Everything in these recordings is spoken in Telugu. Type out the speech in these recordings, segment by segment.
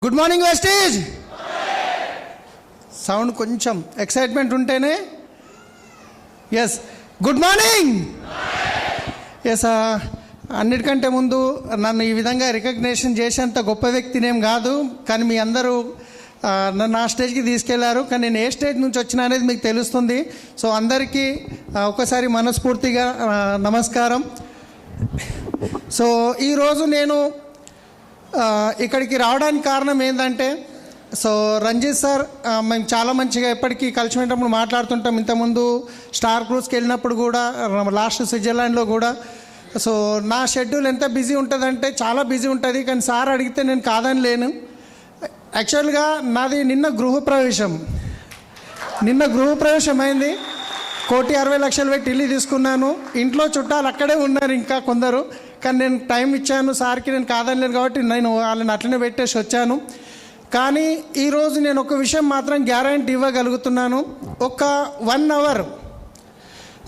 Good morning besties. సౌండ్ కొంచెం ఎక్సైట్మెంట్ ఉంటేనే. Yes, good morning. ఎస్, అన్నిటికంటే ముందు నన్ను ఈ విధంగా రికగ్నేషన్ చేసేంత గొప్ప వ్యక్తినేం కాదు, కానీ మీ అందరూ నన్ను ఆ స్టేజ్కి తీసుకెళ్లారు. కానీ నేను ఏ స్టేజ్ నుంచి వచ్చినా అనేది మీకు తెలుస్తుంది. సో అందరికీ ఒకసారి మనస్ఫూర్తిగా నమస్కారం. సో ఈరోజు నేను ఇక్కడికి రావడానికి కారణం ఏంటంటే, సో రంజిత్ సార్ మేము చాలా మంచిగా ఎప్పటికీ కలిసి వెళ్ళినప్పుడు మాట్లాడుతుంటాం. ఇంతకుముందు స్టార్ క్రూజ్కి వెళ్ళినప్పుడు కూడా, లాస్ట్ స్విట్జర్లాండ్లో కూడా. సో నా షెడ్యూల్ ఎంత బిజీ ఉంటుందంటే చాలా బిజీ ఉంటుంది, కానీ సార్ అడిగితే నేను కాదని లేను. యాక్చువల్గా నాది నిన్న గృహప్రవేశం అయింది. 1,60,00,000 పెట్టి ఇల్లు తీసుకున్నాను. ఇంట్లో చుట్టాలు అక్కడే ఉన్నారు ఇంకా కొందరు, కానీ నేను టైం ఇచ్చాను సార్కి, నేను కాదనలేను కాబట్టి నేను వాళ్ళని అట్లనే పెట్టేసి వచ్చాను. కానీ ఈరోజు నేను ఒక విషయం మాత్రం గ్యారంటీ ఇవ్వగలుగుతున్నాను. ఒక 1 అవర్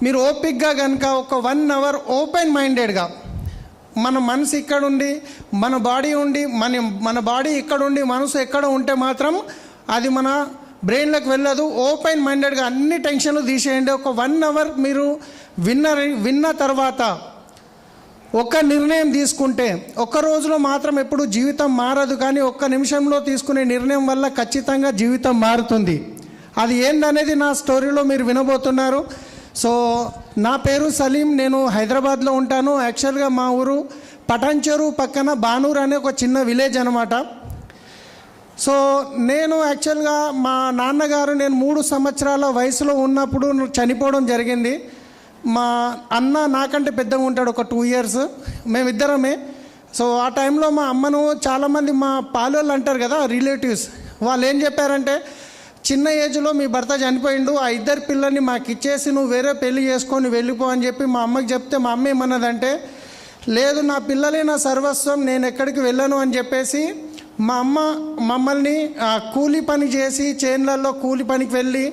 మీరు ఓపిక్గా కనుక ఒక 1 అవర్ ఓపెన్ మైండెడ్గా, మన మనసు ఇక్కడ ఉండి మన బాడీ ఉండి మన బాడీ ఇక్కడ ఉండి మనసు ఎక్కడ ఉంటే మాత్రం అది మన బ్రెయిన్లోకి వెళ్ళదు. ఓపెన్ మైండెడ్గా అన్ని టెన్షన్లు తీసేయండి. ఒక 1 అవర్ మీరు విన్న తర్వాత ఒక్క నిర్ణయం తీసుకుంటే, ఒక్క రోజులో మాత్రం ఎప్పుడు జీవితం మారదు, కానీ ఒక్క నిమిషంలో తీసుకునే నిర్ణయం వల్ల ఖచ్చితంగా జీవితం మారుతుంది. అది ఏందనేది నా స్టోరీలో మీరు వినబోతున్నారు. సో నా పేరు సలీం, నేను హైదరాబాద్లో ఉంటాను. యాక్చువల్గా మా ఊరు పటాన్చెరు పక్కన బానూర్ అనే ఒక చిన్న విలేజ్ అనమాట. సో నేను యాక్చువల్గా మా నాన్నగారు నేను 3 సంవత్సరాల వయసులో ఉన్నప్పుడు చనిపోవడం జరిగింది. మా అన్న నాకంటే పెద్దగా ఉంటాడు, ఒక 2 ఇయర్స్, మేమిద్దరమే. సో ఆ టైంలో మా అమ్మను చాలామంది మా పాలోళ్ళు అంటారు కదా, రిలేటివ్స్, వాళ్ళు ఏం చెప్పారంటే, చిన్న ఏజ్లో మీ భర్త చనిపోయిండు, ఆ 2 పిల్లల్ని మాకు ఇచ్చేసి నువ్వు వేరే పెళ్లి చేసుకొని వెళ్ళిపో అని చెప్పి మా అమ్మకి చెప్తే, మా అమ్మ ఏమన్నదంటే, లేదు నా పిల్లలే నా సర్వస్వం, నేను ఎక్కడికి వెళ్ళను అని చెప్పేసి మా అమ్మ మమ్మల్ని కూలీ పని చేసి చేన్లలో కూలీ పనికి వెళ్ళి,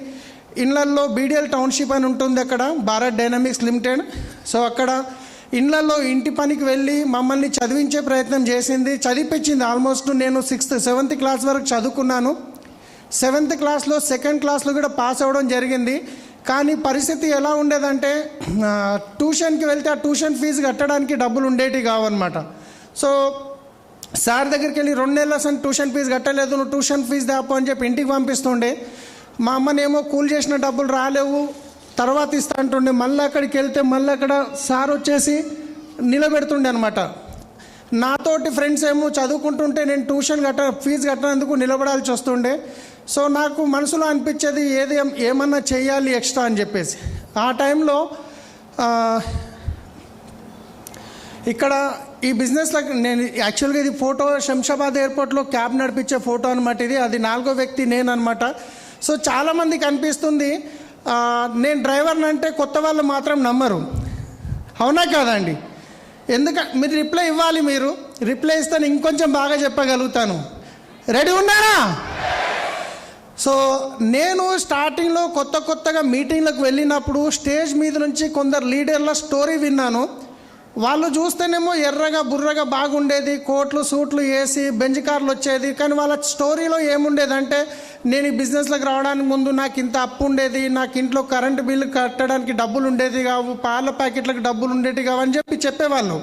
ఇళ్లల్లో బీడిఎల్ టౌన్షిప్ అని ఉంటుంది అక్కడ, భారత్ డైనమిక్స్ లిమిటెడ్. సో అక్కడ ఇళ్లలో ఇంటి పనికి వెళ్ళి మమ్మల్ని చదివించే ప్రయత్నం చేసింది, చదివించింది. ఆల్మోస్ట్ నేను 6th 7th క్లాస్ వరకు చదువుకున్నాను. 7th క్లాస్లో 2nd క్లాస్లో కూడా పాస్ అవ్వడం జరిగింది. కానీ పరిస్థితి ఎలా ఉండేదంటే, ట్యూషన్కి వెళ్తే ఆ ట్యూషన్ ఫీజు కట్టడానికి డబ్బులు ఉండేటివి కావన్నమాట. సో సార్ దగ్గరికి వెళ్ళి 2 నెలల అసలు ట్యూషన్ ఫీజు కట్టలేదు, నువ్వు ట్యూషన్ ఫీజు దాపో అని చెప్పి ఇంటికి పంపిస్తుండే. మా అమ్మనేమో కూలి చేసిన డబ్బులు రాలేవు, తర్వాత ఇస్తా అంటుండే. మళ్ళీ అక్కడికి వెళ్తే మళ్ళీ అక్కడ సార్ వచ్చేసి నిలబెడుతుండే అనమాట. నాతోటి ఫ్రెండ్స్ ఏమో చదువుకుంటుంటే నేను ట్యూషన్ ఫీజు కట్టనందుకు నిలబడాల్సి వస్తుండే. సో నాకు మనసులో అనిపించేది ఏమన్నా చేయాలి ఎక్స్ట్రా అని చెప్పేసి. ఆ టైంలో ఇక్కడ ఈ బిజినెస్లో నేను యాక్చువల్గా ఇది ఫోటో శంషాబాద్ ఎయిర్పోర్ట్లో క్యాబ్ నడిపించే ఫోటో అనమాట ఇది. అది 4వ వ్యక్తి నేను అనమాట. సో చాలామందికి అనిపిస్తుంది నేను డ్రైవర్ని అంటే, కొత్త వాళ్ళు మాత్రం నమ్మరు, అవునా కాదండి? మీరు రిప్లై ఇవ్వాలి. మీరు రిప్లై ఇస్తే ఇంకొంచెం బాగా చెప్పగలుగుతాను. రెడీ ఉన్నారా? సో నేను స్టార్టింగ్లో కొత్తగా మీటింగ్లకు వెళ్ళినప్పుడు స్టేజ్ మీద నుంచి కొందరు లీడర్ల స్టోరీ విన్నాను. వాళ్ళు చూస్తేనేమో ఎర్రగా బుర్రగా బాగుండేది, కోట్లు సూట్లు వేసి బెంజ్ కార్లు వచ్చేది. కానీ వాళ్ళ స్టోరీలో ఏముండేదంటే, నేను ఈ బిజినెస్లోకి రావడానికి ముందు నాకు ఇంత అప్పు ఉండేది, నాకు ఇంట్లో కరెంటు బిల్లు కట్టడానికి డబ్బులు ఉండేది కావు, పాల ప్యాకెట్లకు డబ్బులు ఉండేవి కావు అని చెప్పేవాళ్ళు.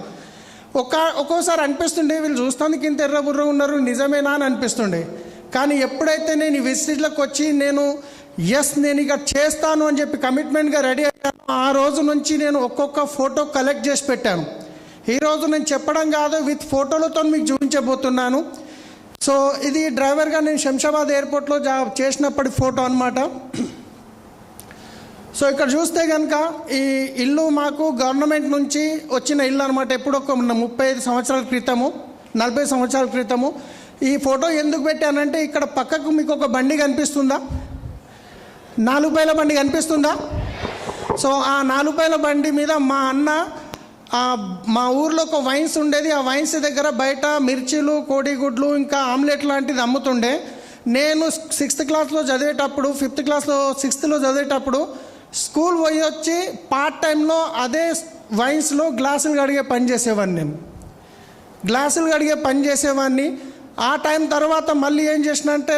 ఒక్కోసారి అనిపిస్తుండే వీళ్ళు చూస్తానికి ఇంత ఎర్ర బుర్ర ఉన్నారు, నిజమేనా అని అనిపిస్తుండే. కానీ ఎప్పుడైతే నేను ఈ విజిట్లోకి వచ్చి నేను ఇక చేస్తాను అని చెప్పి కమిట్మెంట్గా రెడీ అయ్యాను, ఆ రోజు నుంచి నేను ఒక్కొక్క ఫోటో కలెక్ట్ చేసి పెట్టాను. ఈరోజు నేను చెప్పడం కాదు, విత్ ఫోటోలతో మీకు చూపించబోతున్నాను. సో ఇది డ్రైవర్గా నేను శంషాబాద్ ఎయిర్పోర్ట్లో చేసినప్పటి ఫోటో అనమాట. సో ఇక్కడ చూస్తే కనుక ఈ ఇల్లు మాకు గవర్నమెంట్ నుంచి వచ్చిన ఇల్లు అనమాట. ఎప్పుడు ఒక 35 సంవత్సరాల క్రితము, 40 సంవత్సరాల క్రితము. ఈ ఫోటో ఎందుకు పెట్టానంటే, ఇక్కడ పక్కకు మీకు ఒక బండి కనిపిస్తుందా, 4 పైల బండి కనిపిస్తుందా? సో ఆ 4 పైల బండి మీద మా అన్న మా ఊర్లో ఒక వైన్స్ ఉండేది, ఆ వైన్స్ దగ్గర బయట మిర్చీలు, కోడిగుడ్లు, ఇంకా ఆమ్లెట్ లాంటిది అమ్ముతుండే. నేను 6th క్లాస్లో చదివేటప్పుడు, 5th క్లాస్లో 6thలో చదివేటప్పుడు స్కూల్ పోయి వచ్చి పార్ట్ టైంలో అదే వైన్స్లో గ్లాసులు కడిగే పని చేసేవాడిని. నేను గ్లాసులు కడిగే పని చేసేవాడిని. ఆ టైం తర్వాత మళ్ళీ ఏం చేసిన అంటే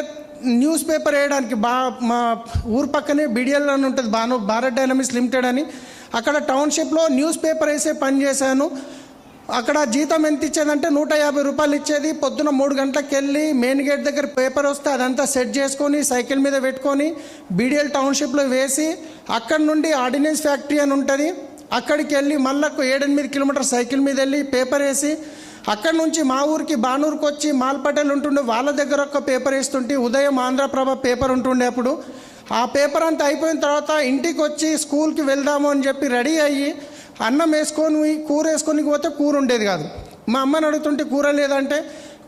న్యూస్ పేపర్ వేయడానికి మా ఊరు పక్కనే బిడిఎల్ అని ఉంటుంది, భారత్ డైనమిక్స్ లిమిటెడ్ అని. అక్కడ టౌన్షిప్లో న్యూస్ పేపర్ వేసే పని చేశాను. అక్కడ జీతం ఎంత ఇచ్చేదంటే 150 రూపాయలు ఇచ్చేది. పొద్దున 3 గంటలకు వెళ్ళి మెయిన్ గేట్ దగ్గర పేపర్ వస్తే అదంతా సెట్ చేసుకొని సైకిల్ మీద పెట్టుకొని బిడిఎల్ టౌన్షిప్లో వేసి అక్కడి నుండి ఆర్డినెన్స్ ఫ్యాక్టరీ అని ఉంటుంది, అక్కడికి వెళ్ళి మళ్ళీ 7-8 కిలోమీటర్ సైకిల్ మీద వెళ్ళి పేపర్ వేసి అక్కడి నుంచి మా ఊరికి బానూరుకి వచ్చి మాల్పటేల్ ఉంటుండే వాళ్ళ దగ్గర ఒక పేపర్ వేస్తుంటే ఉదయం ఆంధ్రప్రభ పేపర్ ఉంటుండే. అప్పుడు ఆ పేపర్ అంతా అయిపోయిన తర్వాత ఇంటికి వచ్చి స్కూల్కి వెళ్దాము అని చెప్పి రెడీ అయ్యి అన్నం వేసుకొని కూర వేసుకొని పోతే కూర ఉండేది కాదు. మా అమ్మని అడుగుతుంటే కూర లేదంటే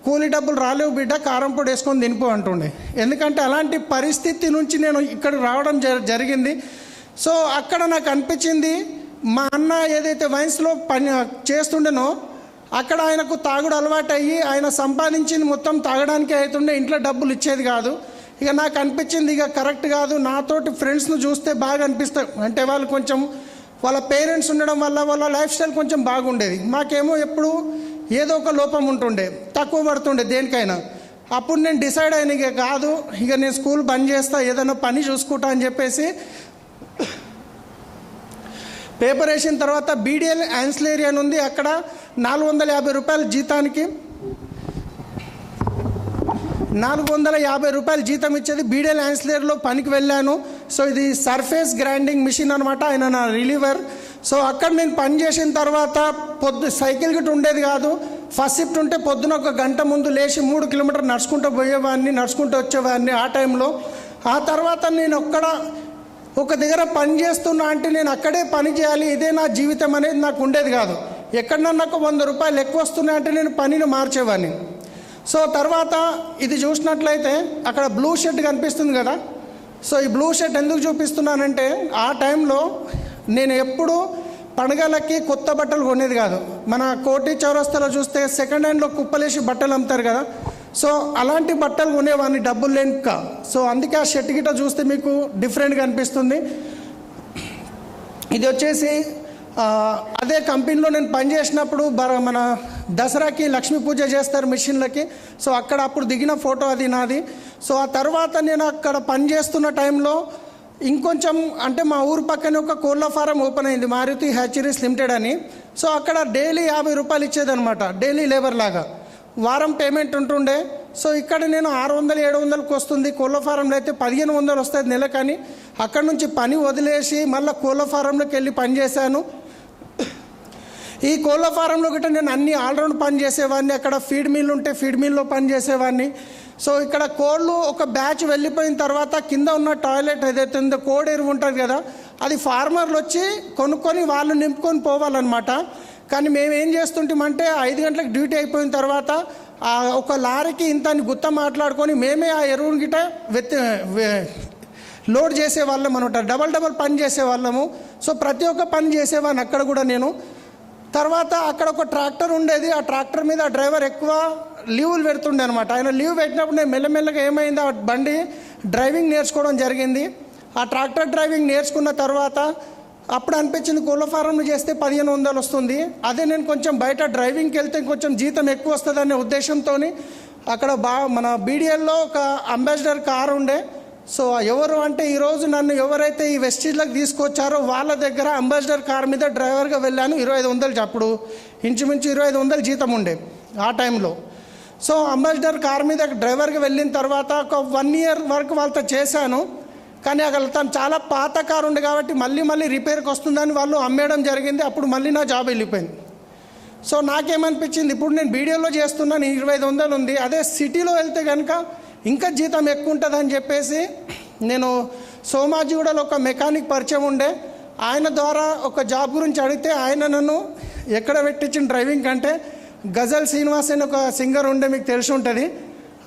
కూలీ డబ్బులు రాలేవు బిడ్డ, కారం పొడి వేసుకొని తినిపో అంటుండే. ఎందుకంటే అలాంటి పరిస్థితి నుంచి నేను ఇక్కడికి రావడం జరిగింది. సో అక్కడ నాకు అనిపించింది మా అన్న ఏదైతే వైన్స్లో పని చేస్తుండేనో అక్కడ ఆయనకు తాగుడు అలవాటు అయ్యి ఆయన సంపాదించింది మొత్తం తాగడానికి అవుతుండే, ఇంట్లో డబ్బులు ఇచ్చేది కాదు. ఇక నాకు అనిపించింది ఇక కరెక్ట్ కాదు, నాతోటి ఫ్రెండ్స్ను చూస్తే బాగా అనిపిస్తాయి. అంటే వాళ్ళు కొంచెం వాళ్ళ పేరెంట్స్ ఉండడం వల్ల వాళ్ళ లైఫ్ స్టైల్ కొంచెం బాగుండేది, మాకేమో ఎప్పుడు ఏదో ఒక లోపం ఉంటుండే, తక్కువ పడుతుండే దేనికైనా. అప్పుడు నేను డిసైడ్ అయిన ఇక కాదు, ఇక నేను స్కూల్ బంద్ చేస్తా, ఏదైనా పని చూసుకుంటా అని చెప్పేసి పేపర్ వేసిన తర్వాత బీడిఎల్ యాన్సిలరీ అని ఉంది, అక్కడ 450 రూపాయల జీతానికి 450 రూపాయలు జీతం ఇచ్చేది. బీడిఎల్ యాన్సిలరీలో పనికి వెళ్ళాను. సో ఇది సర్ఫేస్ గ్రైండింగ్ మిషన్ అనమాట, ఆయన నా రిలీవర్. సో అక్కడ నేను పని చేసిన తర్వాత సైకిల్ గిట్ ఉండేది కాదు. ఫస్ట్ షిఫ్ట్ ఉంటే పొద్దున 1 గంట ముందు లేచి 3 కిలోమీటర్లు నడుచుకుంటూ పోయేవాడిని, నడుచుకుంటూ వచ్చేవాడిని ఆ టైంలో. ఆ తర్వాత నేను ఒక దగ్గర పని చేస్తున్నా అంటే నేను అక్కడే పని చేయాలి, ఇదే నా జీవితం అనేది నాకు ఉండేది కాదు. ఎక్కడన్నా నాకు 100 రూపాయలు ఎక్కువ వస్తున్నాయంటే నేను పనిని మార్చేవాడిని. సో తర్వాత ఇది చూసినట్లయితే అక్కడ బ్లూ షర్ట్ కనిపిస్తుంది కదా. సో ఈ బ్లూ షర్ట్ ఎందుకు చూపిస్తున్నానంటే ఆ టైంలో నేను ఎప్పుడు పండుగలకి కొత్త బట్టలు కొనేది కాదు. మన కోటి చౌరస్తాలో చూస్తే సెకండ్ హ్యాండ్లో కుప్పలేసి బట్టలు అమ్ముతారు కదా, సో అలాంటి బట్టలు కొనేవాడిని డబ్బులు లేక. సో అందుకే ఆ షర్ట్ గిట్ట చూస్తే మీకు డిఫరెంట్గా అనిపిస్తుంది. ఇది వచ్చేసి అదే కంపెనీలో నేను పనిచేసినప్పుడు మన దసరాకి లక్ష్మీ పూజ చేస్తారు మిషన్లకి. సో అక్కడ అప్పుడు దిగిన ఫోటో అది నాది. సో ఆ తర్వాత నేను అక్కడ పనిచేస్తున్న టైంలో ఇంకొంచెం అంటే మా ఊరు పక్కనే ఒక కోళ్ళ ఫారం ఓపెన్ అయింది, మారుతి హ్యాచరీస్ లిమిటెడ్ అని. సో అక్కడ డైలీ 50 రూపాయలు ఇచ్చేదనమాట, డైలీ లేబర్ లాగా. వారం పేమెంట్ ఉంటుండే. సో ఇక్కడ నేను 600-700కి వస్తుంది, కోళ్ళ ఫారంలో అయితే 1500 వస్తుంది నెల. కానీ అక్కడ నుంచి పని వదిలేసి మళ్ళీ కోళ్ళ ఫారంలోకి వెళ్ళి పనిచేశాను. ఈ కోళ్ళ ఫారంలో గిట్ట నేను అన్ని ఆల్రౌండ్ పని చేసేవాడిని. అక్కడ ఫీడ్ మిల్ ఉంటే ఫీడ్ మిల్లో పని చేసేవాడిని. సో ఇక్కడ కోళ్ళు ఒక బ్యాచ్ వెళ్ళిపోయిన తర్వాత కింద ఉన్న టాయిలెట్ ఏదైతే ఉందో కోడి ఎరువు ఉంటుంది కదా, అది ఫార్మర్లు వచ్చి కొనుక్కొని వాళ్ళు నింపుకొని పోవాలన్నమాట. కానీ మేము ఏం చేస్తుంటామంటే 5 గంటలకు డ్యూటీ అయిపోయిన తర్వాత ఒక లారీకి ఇంత గుత్త మాట్లాడుకొని మేమే ఆ ఎరువుని గిట్ట లోడ్ చేసేవాళ్ళం అనమాట. డబల్ పని చేసేవాళ్ళము. సో ప్రతి ఒక్క పని చేసేవాడిని అక్కడ కూడా నేను. తర్వాత అక్కడ ఒక ట్రాక్టర్ ఉండేది, ఆ ట్రాక్టర్ మీద ఆ డ్రైవర్ ఎక్కువ లీవులు పెడుతుండే అనమాట. ఆయన లీవ్ పెట్టినప్పుడు నేను మెల్లమెల్లగా ఏమైంది ఆ బండి డ్రైవింగ్ నేర్చుకోవడం జరిగింది. ఆ ట్రాక్టర్ డ్రైవింగ్ నేర్చుకున్న తర్వాత అప్పుడు అనిపించింది కోళ్ళ ఫారంలు చేస్తే 1500 వస్తుంది, అదే నేను కొంచెం బయట డ్రైవింగ్కి వెళ్తే కొంచెం జీతం ఎక్కువ వస్తుంది అనే ఉద్దేశంతో అక్కడ మన బీడిఎల్లో ఒక అంబాసిడర్ కారు ఉండే. సో ఎవరు అంటే ఈరోజు నన్ను ఎవరైతే ఈ వెస్టీజ్లకు తీసుకొచ్చారో వాళ్ళ దగ్గర అంబాసిడర్ కార్ మీద డ్రైవర్గా వెళ్ళాను. 2500 అప్పుడు ఇంచుమించు 2500 జీతం ఉండే ఆ టైంలో. సో అంబాసిడర్ కార్ మీద డ్రైవర్గా వెళ్ళిన తర్వాత ఒక 1 ఇయర్ వరకు వాళ్ళతో చేశాను. కానీ అక్కడ తను చాలా పాత కారు ఉండే కాబట్టి మళ్ళీ రిపేర్కి వస్తుందని వాళ్ళు అమ్మేయడం జరిగింది. అప్పుడు మళ్ళీ నా జాబ్ వెళ్ళిపోయింది. సో నాకేమనిపించింది, ఇప్పుడు నేను బీడియోలో చేస్తున్నాను, 2500 ఉంది, అదే సిటీలో వెళ్తే కనుక ఇంకా జీతం ఎక్కువ ఉంటుందని చెప్పేసి నేను సోమాజిగూడలో ఒక మెకానిక్ పరిచయం ఉండే, ఆయన ద్వారా ఒక జాబ్ గురించి అడిగితే ఆయన నన్ను ఎక్కడ పెట్టించిన డ్రైవింగ్ కంటే గజల్ శ్రీనివాస్ అని ఒక సింగర్ ఉండే, మీకు తెలిసి ఉంటుంది.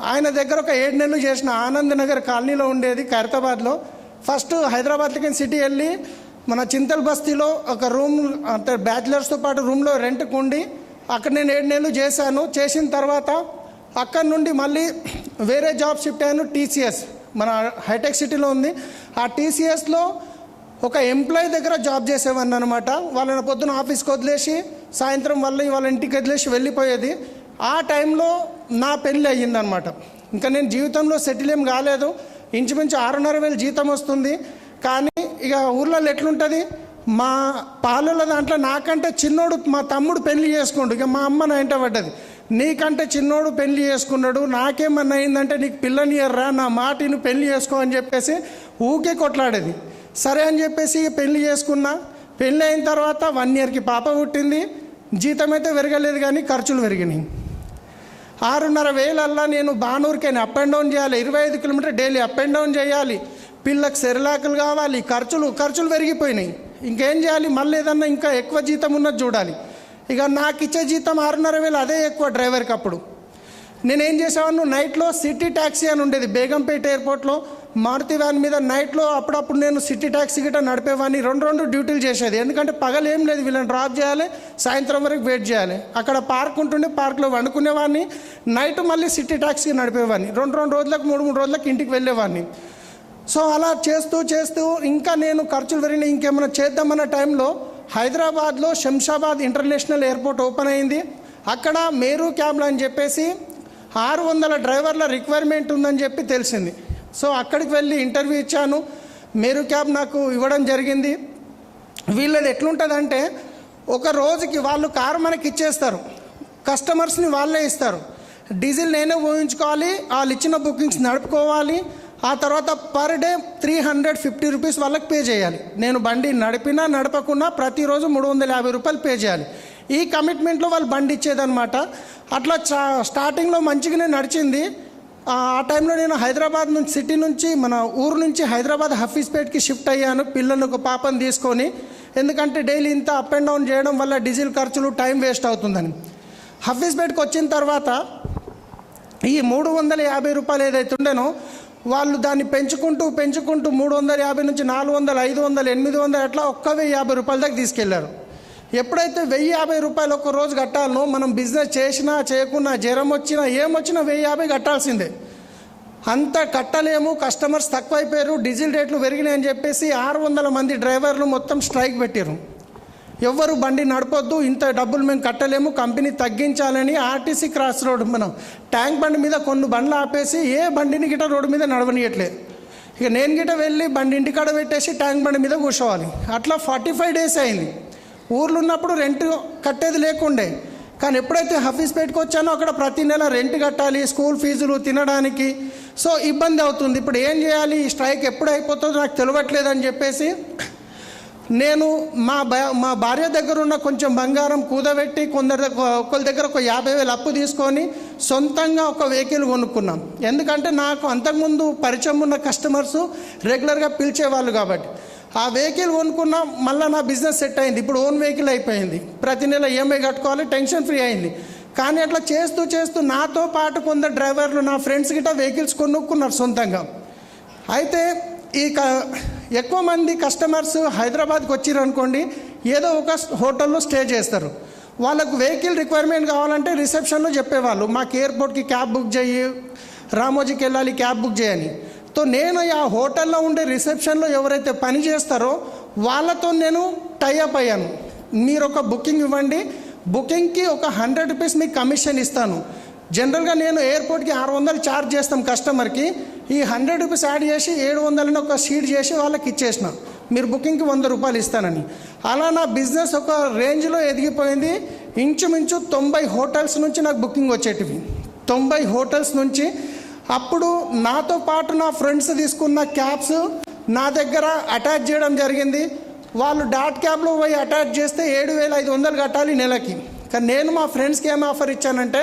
ఆయన దగ్గర ఒక 7 నెలలు చేసిన. ఆనంద్ నగర్ కాలనీలో ఉండేది ఖైరతాబాద్లో. ఫస్ట్ హైదరాబాద్కి సిటీ వెళ్ళి మన చింతల్ బస్తీలో ఒక రూమ్ అంటే బ్యాచిలర్స్తో పాటు రూమ్లో రెంట్కి ఉండి అక్కడ నేను 7 నెలలు చేశాను. చేసిన తర్వాత అక్కడి నుండి మళ్ళీ వేరే జాబ్ షిఫ్ట్ అయ్యాను. టీసీఎస్ మన హైటెక్ సిటీలో ఉంది. ఆ టీసీఎస్లో ఒక ఎంప్లాయీ దగ్గర జాబ్ చేసేవాడిని అనమాట. వాళ్ళని పొద్దున ఆఫీస్కి వదిలేసి సాయంత్రం వాళ్ళ ఇంటికి వదిలేసి వెళ్ళిపోయేది. ఆ టైంలో నా పెళ్ళి అయ్యిందనమాట. ఇంకా నేను జీవితంలో సెటిల్ ఏం కాలేదు. ఇంచుమించు 6,500 జీతం వస్తుంది. కానీ ఇక ఊర్లలో ఎట్లుంటుంది, మా పాలల దాంట్లో నాకంటే చిన్నోడు మా తమ్ముడు పెళ్లి చేసుకుండు. ఇక మా అమ్మ నా ఇంట పడ్డది, నీకంటే చిన్నోడు పెళ్లి చేసుకున్నాడు, నాకేమన్నా అయిందంటే నీకు పిల్లనియర్రా, నా మాటిని పెళ్లి చేసుకో అని చెప్పేసి ఊకే కొట్లాడేది. సరే అని చెప్పేసి పెళ్లి చేసుకున్నా. పెళ్ళి అయిన తర్వాత 1 ఇయర్కి పాప పుట్టింది. జీతం అయితే పెరగలేదు కానీ ఖర్చులు పెరిగినాయి. 6,500 నేను బానూరుకైనా అప్ అండ్ డౌన్ చేయాలి, 25 kilometer daily up and down చేయాలి, పిల్లలకు సెరిలాకులు కావాలి, ఖర్చులు పెరిగిపోయినాయి. ఇంకేం చేయాలి, మళ్ళీ ఏదన్నా ఇంకా ఎక్కువ జీతం ఉన్నది చూడాలి. ఇక నాకు ఇచ్చే జీతం 6,500 అదే ఎక్కువ డ్రైవర్కి. అప్పుడు నేనేం చేసేవాడిని, నైట్లో సిటీ ట్యాక్సీ అని ఉండేది బేగంపేట ఎయిర్పోర్ట్లో, మారుతి వ్యాన్ మీద నైట్లో అప్పుడప్పుడు నేను సిటీ ట్యాక్సీ గిట్ట నడిపేవాడిని. 2 డ్యూటీలు చేసేది. ఎందుకంటే పగలు ఏం లేదు, వీళ్ళని డ్రాప్ చేయాలి, సాయంత్రం వరకు వెయిట్ చేయాలి. అక్కడ పార్క్ ఉంటుండే, పార్క్లో వండుకునేవాడిని, నైట్ మళ్ళీ సిటీ ట్యాక్సీ నడిపేవాడిని. 2 రోజులకు 3 రోజులకు ఇంటికి వెళ్ళేవాడిని. సో అలా చేస్తూ ఇంకా నేను ఖర్చులు పెరిగిన ఇంకేమైనా చేద్దామన్న టైంలో హైదరాబాద్లో శంషాబాద్ ఇంటర్నేషనల్ ఎయిర్పోర్ట్ ఓపెన్ అయింది. అక్కడ మేరు క్యాబ్లు అని చెప్పేసి 600 డ్రైవర్ల రిక్వైర్మెంట్ ఉందని చెప్పి తెలిసింది. సో అక్కడికి వెళ్ళి ఇంటర్వ్యూ ఇచ్చాను. మేరు క్యాబ్ నాకు ఇవ్వడం జరిగింది. వీళ్ళది ఎట్లుంటుందంటే, ఒక రోజుకి వాళ్ళు కారు మనకి ఇచ్చేస్తారు, కస్టమర్స్ని వాళ్ళే ఇస్తారు, డీజిల్ నేనే ఊహించుకోవాలి, వాళ్ళు ఇచ్చిన బుకింగ్స్ నడుపుకోవాలి. ఆ తర్వాత పర్ డే 350 రూపీస్ వాళ్ళకి పే చేయాలి. నేను బండి నడిపినా నడపకున్నా ప్రతిరోజు 350 రూపాయలు పే చేయాలి. ఈ కమిట్మెంట్లో వాళ్ళు బండి ఇచ్చేదన్నమాట. అట్లా స్టార్టింగ్లో మంచిగానే నడిచింది. ఆ టైంలో నేను హైదరాబాద్ నుంచి, సిటీ నుంచి, మన ఊరు నుంచి హైదరాబాద్ హఫీజ్పేట్కి షిఫ్ట్ అయ్యాను, పిల్లలను ఒక పాపను తీసుకొని. ఎందుకంటే డైలీ ఇంత అప్ అండ్ డౌన్ చేయడం వల్ల డీజిల్ ఖర్చులు, టైం వేస్ట్ అవుతుందని. హఫీజ్పేట్కి వచ్చిన తర్వాత ఈ 350 రూపాయలు ఏదైతే ఉండేనో వాళ్ళు దాన్ని పెంచుకుంటూ 350 నుంచి 400, 500, 800 అట్లా 1,050 రూపాయల దాకా తీసుకెళ్లారు. ఎప్పుడైతే 1,050 రూపాయలు ఒక్క రోజు కట్టాలనో, మనం బిజినెస్ చేసినా చేయకున్నా, జ్వరం వచ్చినా ఏమొచ్చినా 1,050 కట్టాల్సిందే. అంత కట్టలేము, కస్టమర్స్ తక్కువైపోయారు, డీజిల్ రేట్లు పెరిగినాయి అని చెప్పేసి 600 మంది డ్రైవర్లు మొత్తం స్ట్రైక్ పెట్టారు. ఎవ్వరు బండి నడపొద్దు, ఇంత డబ్బులు మేము కట్టలేము, కంపెనీ తగ్గించాలని ఆర్టీసీ క్రాస్ రోడ్, మనం ట్యాంక్ బండి మీద కొన్ని బండ్లు ఆపేసి ఏ బండిని గిట్ట రోడ్డు మీద నడవనియట్లేదు. ఇక నేను గిట్ట వెళ్ళి బండి ఇంటికాడ పెట్టేసి ట్యాంక్ బండి మీద కూర్చోవాలి. అట్లా 45 డేస్ అయింది. ఊర్లో ఉన్నప్పుడు రెంట్ కట్టేది లేకుండే, కానీ ఎప్పుడైతే హఫీజ్పేట్కి వచ్చానో అక్కడ ప్రతి నెల రెంట్ కట్టాలి, స్కూల్ ఫీజులు, తినడానికి. సో ఇబ్బంది అవుతుంది. ఇప్పుడు ఏం చేయాలి, ఈ స్ట్రైక్ ఎప్పుడు అయిపోతుందో నాకు తెలియట్లేదని చెప్పేసి నేను మా భార్య దగ్గర ఉన్న కొంచెం బంగారం కూదబెట్టి ఒకరి దగ్గర ఒక 50,000 అప్పు తీసుకొని సొంతంగా ఒక వెహికల్ కొనుక్కున్నాం. ఎందుకంటే నాకు అంతకుముందు పరిచయం ఉన్న కస్టమర్స్ రెగ్యులర్గా పిలిచేవాళ్ళు కాబట్టి ఆ వెహికల్ కొనుక్కున్నా. మళ్ళీ నా బిజినెస్ సెట్ అయింది. ఇప్పుడు ఓన్ వెహికల్ అయిపోయింది. ప్రతి నెల ఈఎంఐ కట్టుకోవాలి, టెన్షన్ ఫ్రీ అయింది. కానీ అట్లా చేస్తూ నాతో పాటు కొందరు డ్రైవర్లు, నా ఫ్రెండ్స్ గిట్ట వెహికల్స్ కొనుక్కున్నారు సొంతంగా. అయితే ఈ ఎక్కువ మంది కస్టమర్స్ హైదరాబాద్కి వచ్చిర్రు అనుకోండి, ఏదో ఒక హోటల్లో స్టే చేస్తారు. వాళ్ళకు వెహికల్ రిక్వైర్మెంట్ కావాలంటే రిసెప్షన్లో చెప్పేవాళ్ళు, మాకు ఎయిర్పోర్ట్కి క్యాబ్ బుక్ చేయి, రామోజీకి వెళ్ళాలి, క్యాబ్ బుక్ చేయని. తో నేను ఆ హోటల్లో ఉండే రిసెప్షన్లో ఎవరైతే పని చేస్తారో వాళ్ళతో నేను టైఅప్ అయ్యాను. మీరు ఒక బుకింగ్ ఇవ్వండి, బుకింగ్కి ఒక 100 రూపీస్ మీకు కమిషన్ ఇస్తాను. జనరల్గా నేను ఎయిర్పోర్ట్కి 600 ఛార్జ్ చేస్తాం కస్టమర్కి, ఈ 100 రూపీస్ యాడ్ చేసి 700 ఒక షీట్ చేసి వాళ్ళకి ఇచ్చేసిన, మీరు బుకింగ్కి 100 రూపాయలు ఇస్తానని. అలా నా బిజినెస్ ఒక రేంజ్లో ఎదిగిపోయింది. ఇంచుమించు 90 హోటల్స్ నుంచి నాకు బుకింగ్ వచ్చేటివి, 90 హోటల్స్ నుంచి. అప్పుడు నాతో పాటు నా ఫ్రెండ్స్ తీసుకున్న క్యాబ్స్ నా దగ్గర అటాచ్ చేయడం జరిగింది. వాళ్ళు డాట్ క్యాబ్లో పోయి అటాచ్ చేస్తే 7,500 కట్టాలి నెలకి. కానీ నేను మా ఫ్రెండ్స్కి ఏం ఆఫర్ ఇచ్చానంటే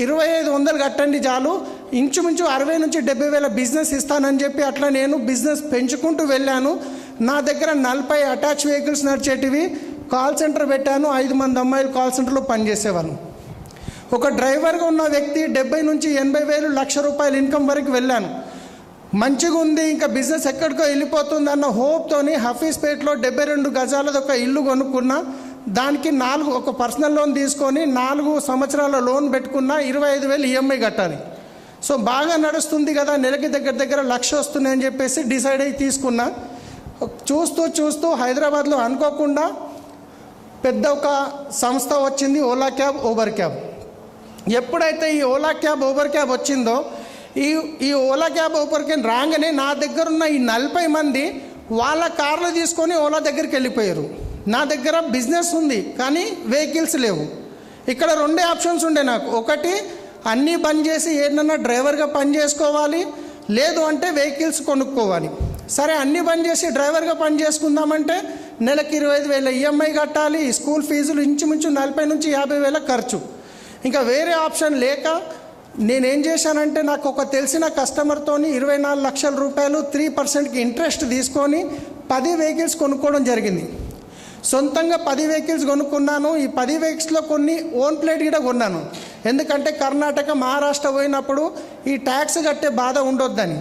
2,500 కట్టండి చాలు, ఇంచుమించు 60 నుంచి 70,000 బిజినెస్ ఇస్తానని చెప్పి అట్లా నేను బిజినెస్ పెంచుకుంటూ వెళ్ళాను. నా దగ్గర 40 అటాచ్ వెహికల్స్ నడిచేటివి. కాల్ సెంటర్ పెట్టాను, 5 మంది అమ్మాయిలు కాల్ సెంటర్లో పనిచేసేవాళ్ళు. ఒక డ్రైవర్గా ఉన్న వ్యక్తి 70 నుంచి 80,000, 1,00,000 రూపాయలు ఇన్కమ్ వరకు వెళ్ళాను. మంచిగా ఉంది, ఇంకా బిజినెస్ ఎక్కడికో వెళ్ళిపోతుంది అన్న హోప్తోని హఫీజ్పేట్లో 72 గజాలది ఒక ఇల్లు కొనుక్కున్నా. దానికి ఒక పర్సనల్ లోన్ తీసుకొని 4 సంవత్సరాల లోన్ పెట్టుకున్నా, 25,000 ఈఎంఐ కట్టాలి. సో బాగా నడుస్తుంది కదా, నెలకి దగ్గర 1,00,000 వస్తున్నాయి అని చెప్పేసి డిసైడ్ అయ్యి తీసుకున్నా. చూస్తూ హైదరాబాద్లో అనుకోకుండా పెద్ద ఒక సంస్థ వచ్చింది, ఓలా క్యాబ్, ఊబర్ క్యాబ్. ఎప్పుడైతే ఈ ఓలా క్యాబ్ ఊబర్ క్యాబ్ వచ్చిందో ఈ ఓలా క్యాబ్ ఊబర్ క్యాబ్ రాగానే నా దగ్గర ఉన్న ఈ 40 మంది వాళ్ళ కార్లు తీసుకొని ఓలా దగ్గరికి వెళ్ళిపోయారు. నా దగ్గర బిజినెస్ ఉంది కానీ వెహికల్స్ లేవు. ఇక్కడ 2 ఆప్షన్స్ ఉండే నాకు. ఒకటి అన్నీ బంద్ చేసి ఏదన్నా డ్రైవర్గా పని చేసుకోవాలి, లేదు అంటే వెహికల్స్ కొనుక్కోవాలి. సరే అన్నీ బంద్ చేసి డ్రైవర్గా పని చేసుకుందామంటే నెలకి 25,000 ఈఎంఐ కట్టాలి, స్కూల్ ఫీజులు ఇంచుమించు 40,000 నుంచి 50,000 ఖర్చు. ఇంకా వేరే ఆప్షన్ లేక నేనేం చేశానంటే నాకు ఒక తెలిసిన కస్టమర్తోని 24 లక్షల రూపాయలు 3%కి ఇంట్రెస్ట్ తీసుకొని 10 వెహికల్స్ కొనుక్కోవడం జరిగింది. సొంతంగా 10 వెహికల్స్ కొనుక్కున్నాను. ఈ 10 వెహికల్స్లో కొన్ని ఓన్ ప్లేట్ కూడా కొన్నాను. ఎందుకంటే కర్ణాటక మహారాష్ట్ర పోయినప్పుడు ఈ ట్యాక్స్ కట్టే బాధ ఉండొద్దని.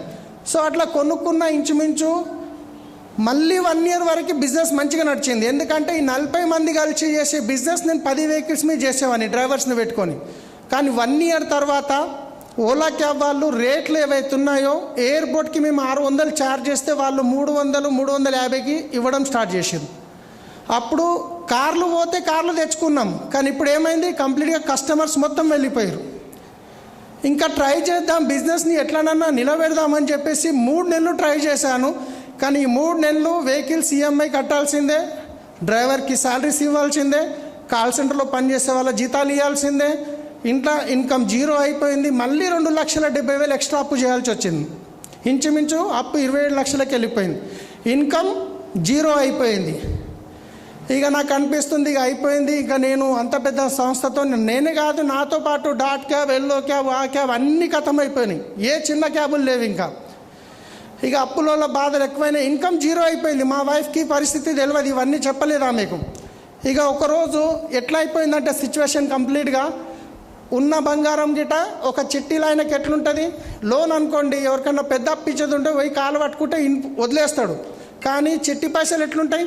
సో అట్లా కొనుక్కున్న ఇంచుమించు మళ్ళీ 1 ఇయర్ వరకు బిజినెస్ మంచిగా నడిచింది. ఎందుకంటే ఈ 40 మంది కలిసి చేసే బిజినెస్ నేను 10 వెహికల్స్ మీద చేసేవాడిని డ్రైవర్స్ని పెట్టుకొని. కానీ 1 ఇయర్ తర్వాత ఓలా క్యాబ్ వాళ్ళు రేట్లు ఏవైతున్నాయో ఎయిర్పోర్ట్కి మేము 600 ఛార్జ్ చేస్తే వాళ్ళు 300, 350కి ఇవ్వడం స్టార్ట్ చేసారు. అప్పుడు కార్లు పోతే కార్లు తెచ్చుకున్నాం. కానీ ఇప్పుడు ఏమైంది, కంప్లీట్గా కస్టమర్స్ మొత్తం వెళ్ళిపోయారు. ఇంకా ట్రై చేద్దాం, బిజినెస్ని ఎట్లనన్నా నిలబెడదామని చెప్పేసి 3 నెలలు ట్రై చేశాను. కానీ ఈ 3 నెలలు వెహికల్స్ ఈఎంఐ కట్టాల్సిందే, డ్రైవర్కి శాలరీస్ ఇవ్వాల్సిందే, కాల్ సెంటర్లో పనిచేసే వాళ్ళ జీతాలు ఇవ్వాల్సిందే, ఇంట్లో ఇన్కమ్ జీరో అయిపోయింది. మళ్ళీ 2,70,000 ఎక్స్ట్రా అప్పు చేయాల్సి వచ్చింది. ఇంచుమించు అప్పు 27 లక్షలకి వెళ్ళిపోయింది. ఇన్కమ్ జీరో అయిపోయింది. ఇక నాకు అనిపిస్తుంది ఇక అయిపోయింది. ఇక నేను అంత పెద్ద సంస్థతో నేనే కాదు, నాతో పాటు డాట్ క్యాబ్, ఎల్లో క్యాబ్, ఆ క్యాబ్ అన్నీ ఖతమైపోయినాయి. ఏ చిన్న క్యాబులు లేవు. ఇంకా ఇక అప్పుల బాధలు ఎక్కువైనాయి. ఇన్కమ్ జీరో అయిపోయింది. మా వైఫ్కి పరిస్థితి తెలియదు, ఇవన్నీ చెప్పలేదు ఆమెకు. ఇక ఒకరోజు ఎట్లా అయిపోయిందంటే సిచ్యువేషన్ కంప్లీట్గా ఉన్న బంగారం గిట ఒక చిట్టీలు ఆయనకి ఎట్లుంటుంది, లోన్ అనుకోండి ఎవరికన్నా పెద్ద అప్పిచ్చేది ఉంటే పోయి కాలు పట్టుకుంటే వదిలేస్తాడు. కానీ చిట్టి పైసలు ఎట్లుంటాయి,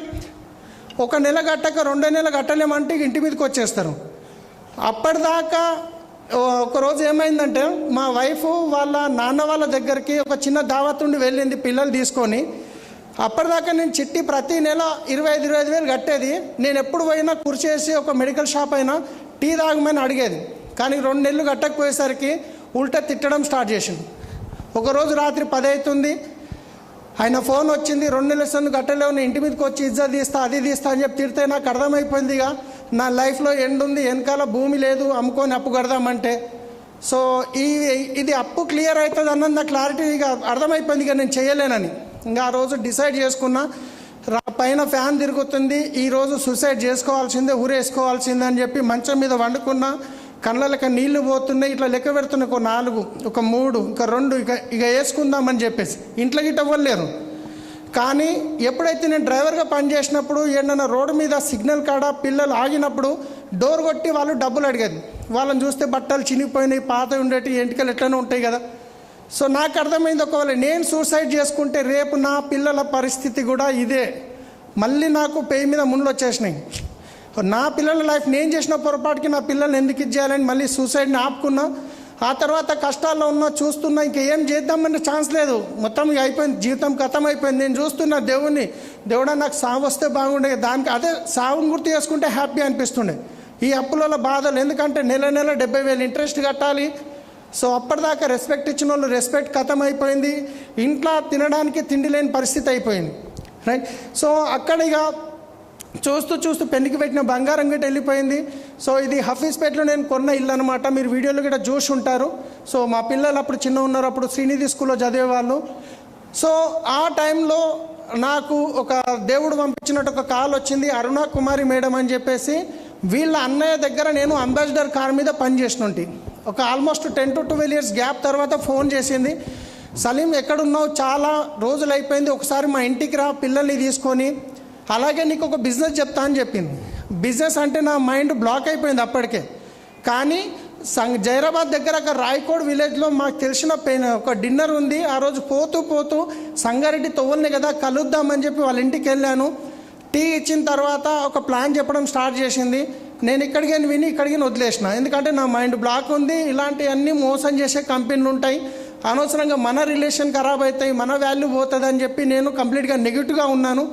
1 నెల కట్టక 2 నెలలు కట్టలేమంటే ఇంటి మీదకి వచ్చేస్తారు. అప్పటిదాకా ఒకరోజు ఏమైందంటే మా వైఫ్ వాళ్ళ నాన్న వాళ్ళ దగ్గరికి ఒక చిన్న దావత్ ఉండి వెళ్ళింది పిల్లలు తీసుకొని. అప్పటిదాకా నేను చిట్టి ప్రతి నెల 25,000 కట్టేది. నేను ఎప్పుడు పోయినా కుర్చేసి ఒక మెడికల్ షాప్ అయినా టీ తాగమని అడిగేది. కానీ 2 నెలలు కట్టకపోయేసరికి ఉల్టా తిట్టడం స్టార్ట్ చేసింది. ఒకరోజు రాత్రి 10 అవుతుంది, ఆయన ఫోన్ వచ్చింది, 2 నెలల సందు కట్టలేవు, నేను ఇంటి మీదకి వచ్చి ఇజ్జత్ తీస్తా, అది తీస్తా అని చెప్పి తిడితే నాకు అర్థమైపోయింది ఇక నా లైఫ్లో ఎండ్ ఉంది, వెనకాల భూమి లేదు, అమ్ముకొని అప్పు కడదామంటే. సో ఇది అప్పు క్లియర్ అవుతుంది అన్నది నాకు క్లారిటీ ఇక అర్థమైపోయింది, ఇక నేను చేయలేనని. ఇంకా ఆ రోజు డిసైడ్ చేసుకున్నా, పైన ఫ్యాన్ తిరుగుతుంది, ఈరోజు సూసైడ్ చేసుకోవాల్సిందే, ఊరేసుకోవాల్సిందే అని చెప్పి మంచం మీద వండుకున్నా. కళ్ళకి నీళ్లు పోతున్నాయి, ఇట్లా లెక్క పెడుతున్నాయి, ఒక 4, ఒక 3, ఇంకా 2, ఇక వేసుకుందామని చెప్పేసి. ఇంట్లో గిట్ట ఇవ్వలేరు. కానీ ఎప్పుడైతే నేను డ్రైవర్గా పనిచేసినప్పుడు ఏదైనా రోడ్డు మీద సిగ్నల్ కాడ పిల్లలు ఆగినప్పుడు డోర్ కొట్టి వాళ్ళు డబ్బులు అడిగేది. వాళ్ళని చూస్తే బట్టలు చినిగిపోయినాయి, పాత ఉండేటి ఎంటికలు ఎట్లనే ఉంటాయి కదా. సో నాకు అర్థమైంది, ఒకవేళ నేను సూసైడ్ చేసుకుంటే రేపు నా పిల్లల పరిస్థితి కూడా ఇదే. మళ్ళీ నాకు పేయి మీద ముళ్ళు వచ్చేసినాయి. నా పిల్లల లైఫ్ నేను చేసిన పొరపాటుకి నా పిల్లల్ని ఎందుకు ఇచ్చేయాలని మళ్ళీ సూసైడ్ని ఆపుకున్నా. ఆ తర్వాత కష్టాల్లో ఉన్నా, చూస్తున్నా, ఇంకేం చేద్దామనే ఛాన్స్ లేదు, మొత్తం అయిపోయింది, జీవితం ఖతం అయిపోయింది. నేను చూస్తున్నా దేవుడా నాకు సావు వస్తే బాగుండే, దానికి అదే సావుని గుర్తు చేసుకుంటే హ్యాపీ అనిపిస్తుండే. ఈ అప్పుల బాధలు, ఎందుకంటే నెల 70,000 ఇంట్రెస్ట్ కట్టాలి. సో అప్పటిదాకా రెస్పెక్ట్ ఇచ్చిన వాళ్ళు రెస్పెక్ట్ ఖతం అయిపోయింది. ఇంట్లో తినడానికి తిండి లేని పరిస్థితి అయిపోయింది. రైట్. సో అక్కడ ఇక చూస్తూ పెళ్లికి పెట్టిన బంగారం గిట్ట వెళ్ళిపోయింది. సో ఇది హఫీజ్పేటలో నేను కొన్న ఇల్లు అనమాట. మీరు వీడియోలో కూడా చూసి ఉంటారు. సో మా పిల్లలు అప్పుడు చిన్న ఉన్నారు, అప్పుడు శ్రీనిధి స్కూల్లో చదివేవాళ్ళు. సో ఆ టైంలో నాకు ఒక దేవుడు పంపించినట్టు ఒక కాల్ వచ్చింది, అరుణ కుమారి మేడం అని చెప్పేసి. వీళ్ళ అన్నయ్య దగ్గర నేను అంబాసిడర్ కార్ మీద పనిచేసినట్టు ఒక ఆల్మోస్ట్ 10 to 12 years గ్యాప్ తర్వాత ఫోన్ చేసింది. సలీం ఎక్కడున్నావు, చాలా రోజులు అయిపోయింది, ఒకసారి మా ఇంటికి రా పిల్లల్ని తీసుకొని, అలాగే నీకు ఒక బిజినెస్ చెప్తా అని చెప్పింది. బిజినెస్ అంటే నా మైండ్ బ్లాక్ అయిపోయింది అప్పటికే. కానీ జైరాబాద్ దగ్గర ఒక రాయకోడ్ విలేజ్లో మాకు తెలిసిన ఒక డిన్నర్ ఉంది. ఆ రోజు పోతూ సంగారెడ్డి తొవ్వల్ని కదా కలుద్దామని చెప్పి వాళ్ళ ఇంటికి వెళ్ళాను. టీ ఇచ్చిన తర్వాత ఒక ప్లాన్ చెప్పడం స్టార్ట్ చేసింది. నేను ఇక్కడికి విని ఇక్కడికి వదిలేసిన, ఎందుకంటే నా మైండ్ బ్లాక్ ఉంది. ఇలాంటివన్నీ మోసం చేసే కంపెనీలు ఉంటాయి, అనవసరంగా మన రిలేషన్ ఖరాబ్ అవుతాయి, మన వాల్యూ పోతుంది అని చెప్పి నేను కంప్లీట్గా నెగిటివ్గా ఉన్నాను.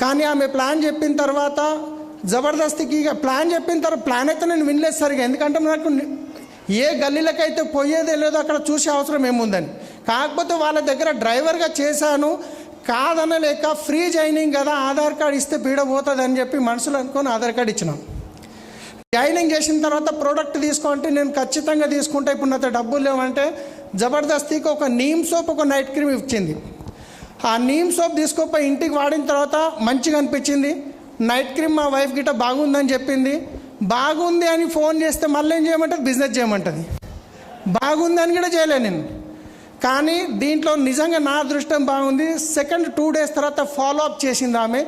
కానీ ఆమె ప్లాన్ చెప్పిన తర్వాత జబర్దస్తికి ప్లాన్ చెప్పిన తర్వాత ప్లాన్ అయితే నేను వినలేదు సరిగా, ఎందుకంటే నాకు ఏ గల్లీలకైతే పోయేదే లేదో అక్కడ చూసే అవసరం ఏముందని. కాకపోతే వాళ్ళ దగ్గర డ్రైవర్గా చేశాను, కాదనలేక ఫ్రీ జాయినింగ్ కదా, ఆధార్ కార్డు ఇస్తే పీడ పోతుంది అని చెప్పి మనసులో అనుకొని ఆధార్ కార్డు ఇచ్చినాం. జాయినింగ్ చేసిన తర్వాత ప్రోడక్ట్ తీసుకోంటే నేను ఖచ్చితంగా తీసుకుంటా, ఇప్పుడు నాతో డబ్బులు లేవంటే జబర్దస్తికి ఒక నీమ్ సోప్, ఒక నైట్ క్రీమ్ ఇచ్చింది. ఆ నీమ్ సోప్ తీసుకోపోయి ఇంటికి వాడిన తర్వాత మంచిగా అనిపించింది. నైట్ క్రీమ్ మా వైఫ్ గిట్ట బాగుందని చెప్పింది. బాగుంది అని ఫోన్ చేస్తే మళ్ళీ ఏం చేయమంటుంది, బిజినెస్ చేయమంటుంది. బాగుంది అని కూడా చేయలేను నేను. కానీ దీంట్లో నిజంగా నా అదృష్టం బాగుంది. సెకండ్ 2 days తర్వాత ఫాలో అప్ చేసింది ఆమె.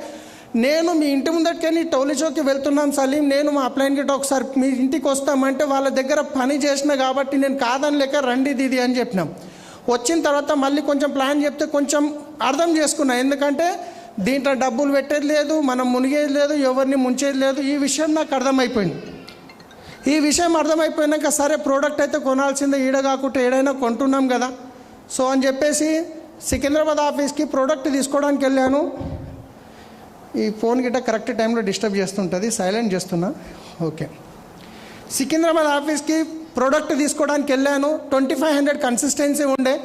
నేను మీ ఇంటి ముందటికెళ్ళి టోలీ చౌక్కి వెళ్తున్నాం సలీం, నేను మా అప్లైన్ గిట్ట ఒకసారి మీ ఇంటికి వస్తామంటే వాళ్ళ దగ్గర పని చేసిన కాబట్టి నేను కాదని లేక రండి దీది అని చెప్పినాం. వచ్చిన తర్వాత మళ్ళీ కొంచెం ప్లాన్ చెప్తే కొంచెం అర్థం చేసుకున్నా. ఎందుకంటే దీంట్లో డబ్బులు పెట్టేది లేదు, మనం మునిగేది లేదు, ఎవరిని ముంచేది లేదు. ఈ విషయం నాకు అర్థమైపోయింది. ఈ విషయం అర్థమైపోయినాక సరే ప్రోడక్ట్ అయితే కొనాల్సిందే, ఈడ కాకుండా ఏడైనా కొంటున్నాం కదా సో అని చెప్పేసి సికింద్రాబాద్ ఆఫీస్కి ప్రోడక్ట్ తీసుకోవడానికి వెళ్ళాను. ఈ ఫోన్ గిట్ట కరెక్ట్ టైంలో డిస్టర్బ్ చేస్తుంటుంది, సైలెంట్ చేస్తున్నా. ఓకే, సికింద్రాబాద్ ఆఫీస్కి ప్రోడక్ట్ తీసుకోవడానికి వెళ్ళాను. 2500 కన్సిస్టెన్సీ ఉండే.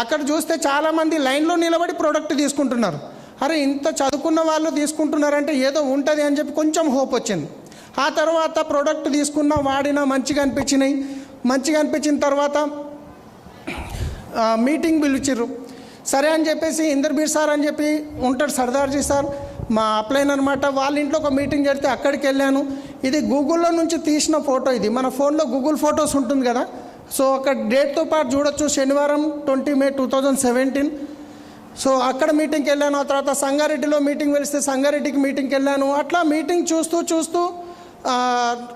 అక్కడ చూస్తే చాలామంది లైన్లో నిలబడి ప్రోడక్ట్ తీసుకుంటున్నారు. అరే ఇంత చదువుకున్న వాళ్ళు తీసుకుంటున్నారంటే ఏదో ఉంటుంది అని చెప్పి కొంచెం హోప్ వచ్చింది. ఆ తర్వాత ప్రోడక్ట్ తీసుకున్నా, వాడినా, మంచిగా అనిపించినాయి. మంచిగా అనిపించిన తర్వాత మీటింగ్ పిలిచిర్రు. సరే అని చెప్పేసి ఇందర్బీర్ సార్ అని చెప్పి ఉంటాడు, సర్దార్జీ సార్ మా అప్లైన్ అనమాట, వాళ్ళ ఇంట్లో ఒక మీటింగ్ జరిగితే అక్కడికి వెళ్ళాను. ఇది గూగుల్లో నుంచి తీసిన ఫోటో. ఇది మన ఫోన్లో గూగుల్ ఫొటోస్ ఉంటుంది కదా, సో అక్కడ డేట్తో పాటు చూడొచ్చు. శనివారం 20 May 2017. సో అక్కడ మీటింగ్కి వెళ్ళాను. ఆ తర్వాత సంగారెడ్డిలో మీటింగ్ వెలిస్తే సంగారెడ్డికి మీటింగ్కి వెళ్ళాను. అట్లా మీటింగ్ చూస్తూ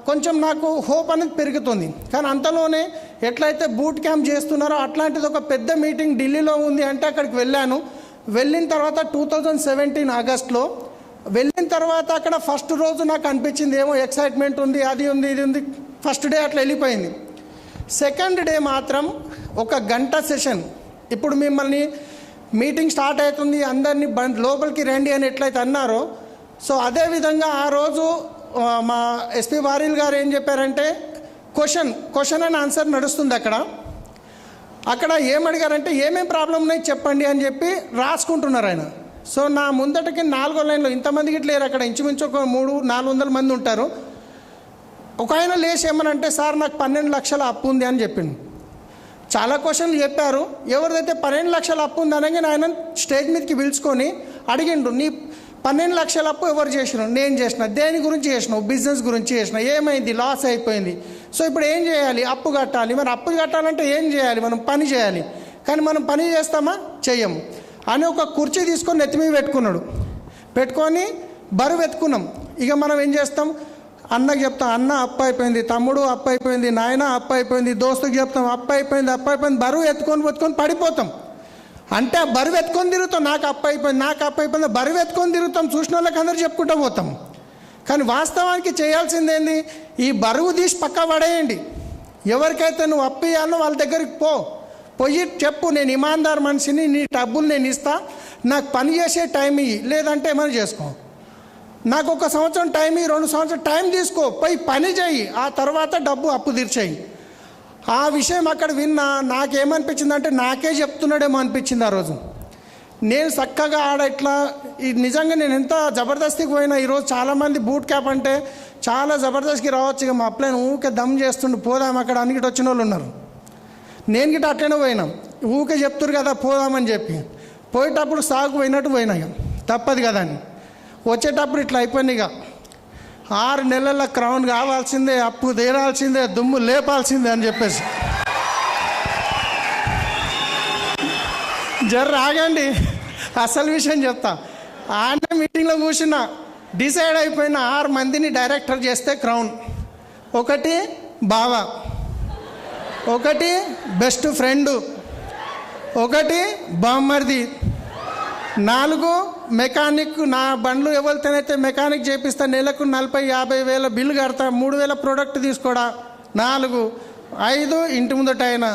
కొంచెం నాకు హోప్ అనేది పెరుగుతుంది. కానీ అంతలోనే ఎట్లయితే బూట్ క్యాంప్ చేస్తున్నారో అట్లాంటిది ఒక పెద్ద మీటింగ్ ఢిల్లీలో ఉంది అంటే అక్కడికి వెళ్ళాను. వెళ్ళిన తర్వాత 2017 ఆగస్ట్లో వెళ్ళిన తర్వాత అక్కడ ఫస్ట్ రోజు నాకు అనిపించింది ఏమో ఎక్సైట్మెంట్ ఉంది, అది ఉంది, ఇది ఉంది. ఫస్ట్ డే అట్లా వెళ్ళిపోయింది. సెకండ్ డే మాత్రం 1 గంట సెషన్. ఇప్పుడు మిమ్మల్ని మీటింగ్ స్టార్ట్ అవుతుంది, అందరినీ లోపలికి రండి అని ఎట్లయితే అన్నారో సో అదేవిధంగా ఆ రోజు మా ఎస్పీ వారీల్ గారు ఏం చెప్పారంటే క్వశ్చన్ అండ్ ఆన్సర్ నడుస్తుంది. అక్కడ ఏమడిగారంటే ఏమేం ప్రాబ్లం ఉన్నాయి చెప్పండి అని చెప్పి రాసుకుంటున్నారు ఆయన. సో నా ముందటకి 4వ లైన్లో ఇంతమందికి లేరు, అక్కడ ఇంచుమించు ఒక 300-400 మంది ఉంటారు. ఒక ఆయన లేచి ఏమనంటే సార్ నాకు 12 లక్షల అప్పు ఉంది అని చెప్పిండు. చాలా క్వశ్చన్లు చెప్పారు. ఎవరిదైతే 12 లక్షల అప్పు ఉంది అనగానే ఆయన స్టేజ్ మీదకి పిలుచుకొని అడిగిండు, నీ 12 లక్షల అప్పు ఎవరు చేసినావు? నేను చేసిన. దేని గురించి చేసినావు? బిజినెస్ గురించి చేసిన. ఏమైంది? లాస్ అయిపోయింది. సో ఇప్పుడు ఏం చేయాలి? అప్పు కట్టాలి. మరి అప్పు కట్టాలంటే ఏం చేయాలి? మనం పని చేయాలి. కానీ మనం పని చేస్తామా? చెయ్యము అని ఒక కుర్చీ తీసుకొని నెత్తి మీద పెట్టుకొని బరువు ఎత్తుకున్నాం. ఇక మనం ఏం చేస్తాం? అన్నకి చెప్తాం, అన్న అప్పు అయిపోయింది, తమ్ముడు అప్పు అయిపోయింది, నాయన అప్పు అయిపోయింది, దోస్తుకి చెప్తాం అప్పు అయిపోయింది. బరువు ఎత్తుకొని పడిపోతాం. అంటే ఆ బరువు ఎత్తుకొని తిరుగుతాం, నాకు అప్పు అయిపోయింది, బరువు ఎత్తుకొని తిరుగుతాం. చూసిన వాళ్ళకి అందరూ చెప్పుకుంటూ పోతాం. కానీ వాస్తవానికి చేయాల్సిందేంది? ఈ బరువు తీసి పక్క పడేయండి. ఎవరికైతే నువ్వు అప్పు ఇవ్వాలో వాళ్ళ దగ్గరికి పోయి చెప్పు, నేను ఇమాందార్ మనిషిని, నీ డబ్బులు నేను ఇస్తా, నాకు పని చేసే టైం ఇయ్యి, లేదంటే ఏమైనా చేసుకో. నాకు 1 సంవత్సరం టైం ఇయ్యి, 2 సంవత్సరం టైం తీసుకో, పోయి పని చేయి, ఆ తర్వాత డబ్బు అప్పు తీర్చేయి. ఆ విషయం అక్కడ విన్నా నాకేమనిపించిందంటే నాకే చెప్తున్నాడేమో అనిపించింది. ఆ రోజు నేను చక్కగా ఇట్లా నిజంగా నేను ఎంత జబర్దస్తికి పోయినా. ఈరోజు చాలామంది బూట్ క్యాప్ అంటే చాలా జబర్దస్తికి రావచ్చు. ఇక మా అప్లైన్ ఊకే దమ్ చేస్తుండు, పోదాం అక్కడ అన్నిటి వచ్చిన వాళ్ళు ఉన్నారు. నేను గిట్ట అట్లనే పోయినాం. ఊకే చెప్తురు కదా పోదామని చెప్పి, పోయేటప్పుడు సాగు పోయినట్టు పోయినా, ఇక తప్పదు కదా అని. వచ్చేటప్పుడు ఇట్లా అయిపోయింది. ఇక 6 నెలల క్రౌన్ కావాల్సిందే, అప్పు తీరాల్సిందే, దుమ్ము లేపాల్సిందే అని చెప్పేసి ఆగండి, అసలు విషయం చెప్తా. ఆనే మీటింగ్లో కూర్చున్నా, డిసైడ్ అయిపోయిన 6 మందిని డైరెక్టర్ చేస్తే క్రౌన్. 1 బావ, 1 బెస్ట్ ఫ్రెండు, 1 బామ్మర్ది, 4 మెకానిక్. నా బండ్లు ఎవరితోనైతే మెకానిక్ చేపిస్తా, నెలకు 40-50 వేల బిల్లు కడతా, 3,000 ప్రోడక్ట్ తీసుకోడా. 4, 5 ఇంటి ముందట అయినా,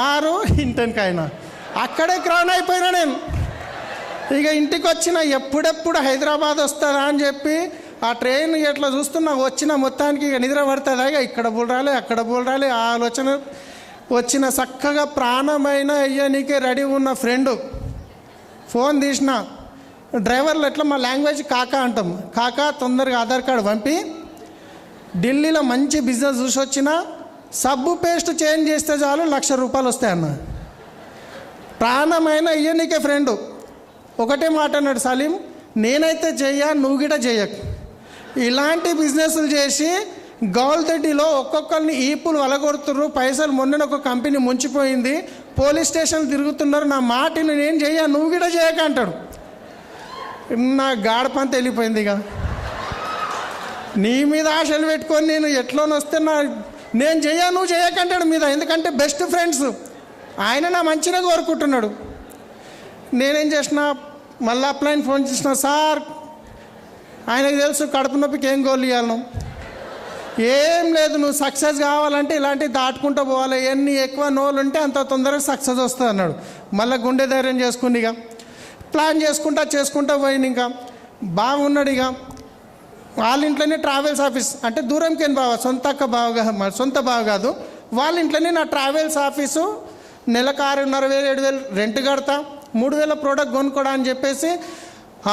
6 ఇంటికి అయినా. అక్కడే క్రౌన్ అయిపోయినా నేను. ఇక ఇంటికి వచ్చిన ఎప్పుడెప్పుడు హైదరాబాద్ వస్తారా అని చెప్పి ఆ ట్రైన్ ఎట్లా చూస్తున్నా వచ్చిన మొత్తానికి ఇక నిద్ర పడుతుందా, ఇక ఇక్కడ బుల్రాలి అక్కడ బుల్రాలి ఆ ఆలోచన వచ్చిన చక్కగా ప్రాణమైన అయ్యానికే రెడీ ఉన్న ఫ్రెండు ఫోన్ తీసిన డ్రైవర్లు ఎట్లా మా లాంగ్వేజ్ కాకా అంటాం, కాకా తొందరగా ఆధార్ కార్డు పంపి ఢిల్లీలో మంచి బిజినెస్ చూసి వచ్చిన సబ్బు పేస్ట్ చేంజ్ చేస్తే చాలు ₹1,00,000 వస్తాయన్న. ప్రాణమైన అయ్యనికే ఫ్రెండు ఒకటే మాట అన్నాడు, సలీం నేనైతే చెయ్యా నువ్వు గిట చెయ్యకు. ఇలాంటి బిజినెస్లు చేసి గౌల్దొడ్డిలో ఒక్కొక్కరిని ఈపులు వలగొడుతున్నారు, పైసలు మొన్న ఒక కంపెనీ ముంచిపోయింది, పోలీస్ స్టేషన్ తిరుగుతున్నారు, నా మాటని నేను చెయ్యా నువ్వు గిట చేయక అంటాడు. నా గాడపంత వెళ్ళిపోయింది. ఇక నీ మీద ఆశలు పెట్టుకొని నేను ఎట్లోని వస్తే నేను చెయ్యా నువ్వు చేయకంటాడు మీద, ఎందుకంటే బెస్ట్ ఫ్రెండ్స్ ఆయన నా మంచిగా కోరుకుంటున్నాడు. నేనేం చేసిన మళ్ళీ అప్లైన్ ఫోన్ చేసిన, సార్ ఆయనకు తెలుసు కడుపు నొప్పికి ఏం గోళ్ళు ఇవ్వాలను, ఏం లేదు నువ్వు సక్సెస్ కావాలంటే ఇలాంటివి దాటుకుంటూ పోవాలి, ఎన్ని ఎక్కువ నోళ్ళు ఉంటే అంత తొందరగా సక్సెస్ వస్తుంది అన్నాడు. మళ్ళీ గుండె ధైర్యం చేసుకుని ఇక ప్లాన్ చేసుకుంటా పోయింది. ఇంకా బాగున్నాడు. ఇక వాళ్ళ ఇంట్లోనే ట్రావెల్స్ ఆఫీస్, అంటే దూరంకి ఏం బావ సొంత బావ కాదు, వాళ్ళ ఇంట్లోనే నా ట్రావెల్స్ ఆఫీసు నెలకు 6,500 7,000 రెంట్ కడతా, 3,000 ప్రోడక్ట్ కొనుక్కోడా అని చెప్పేసి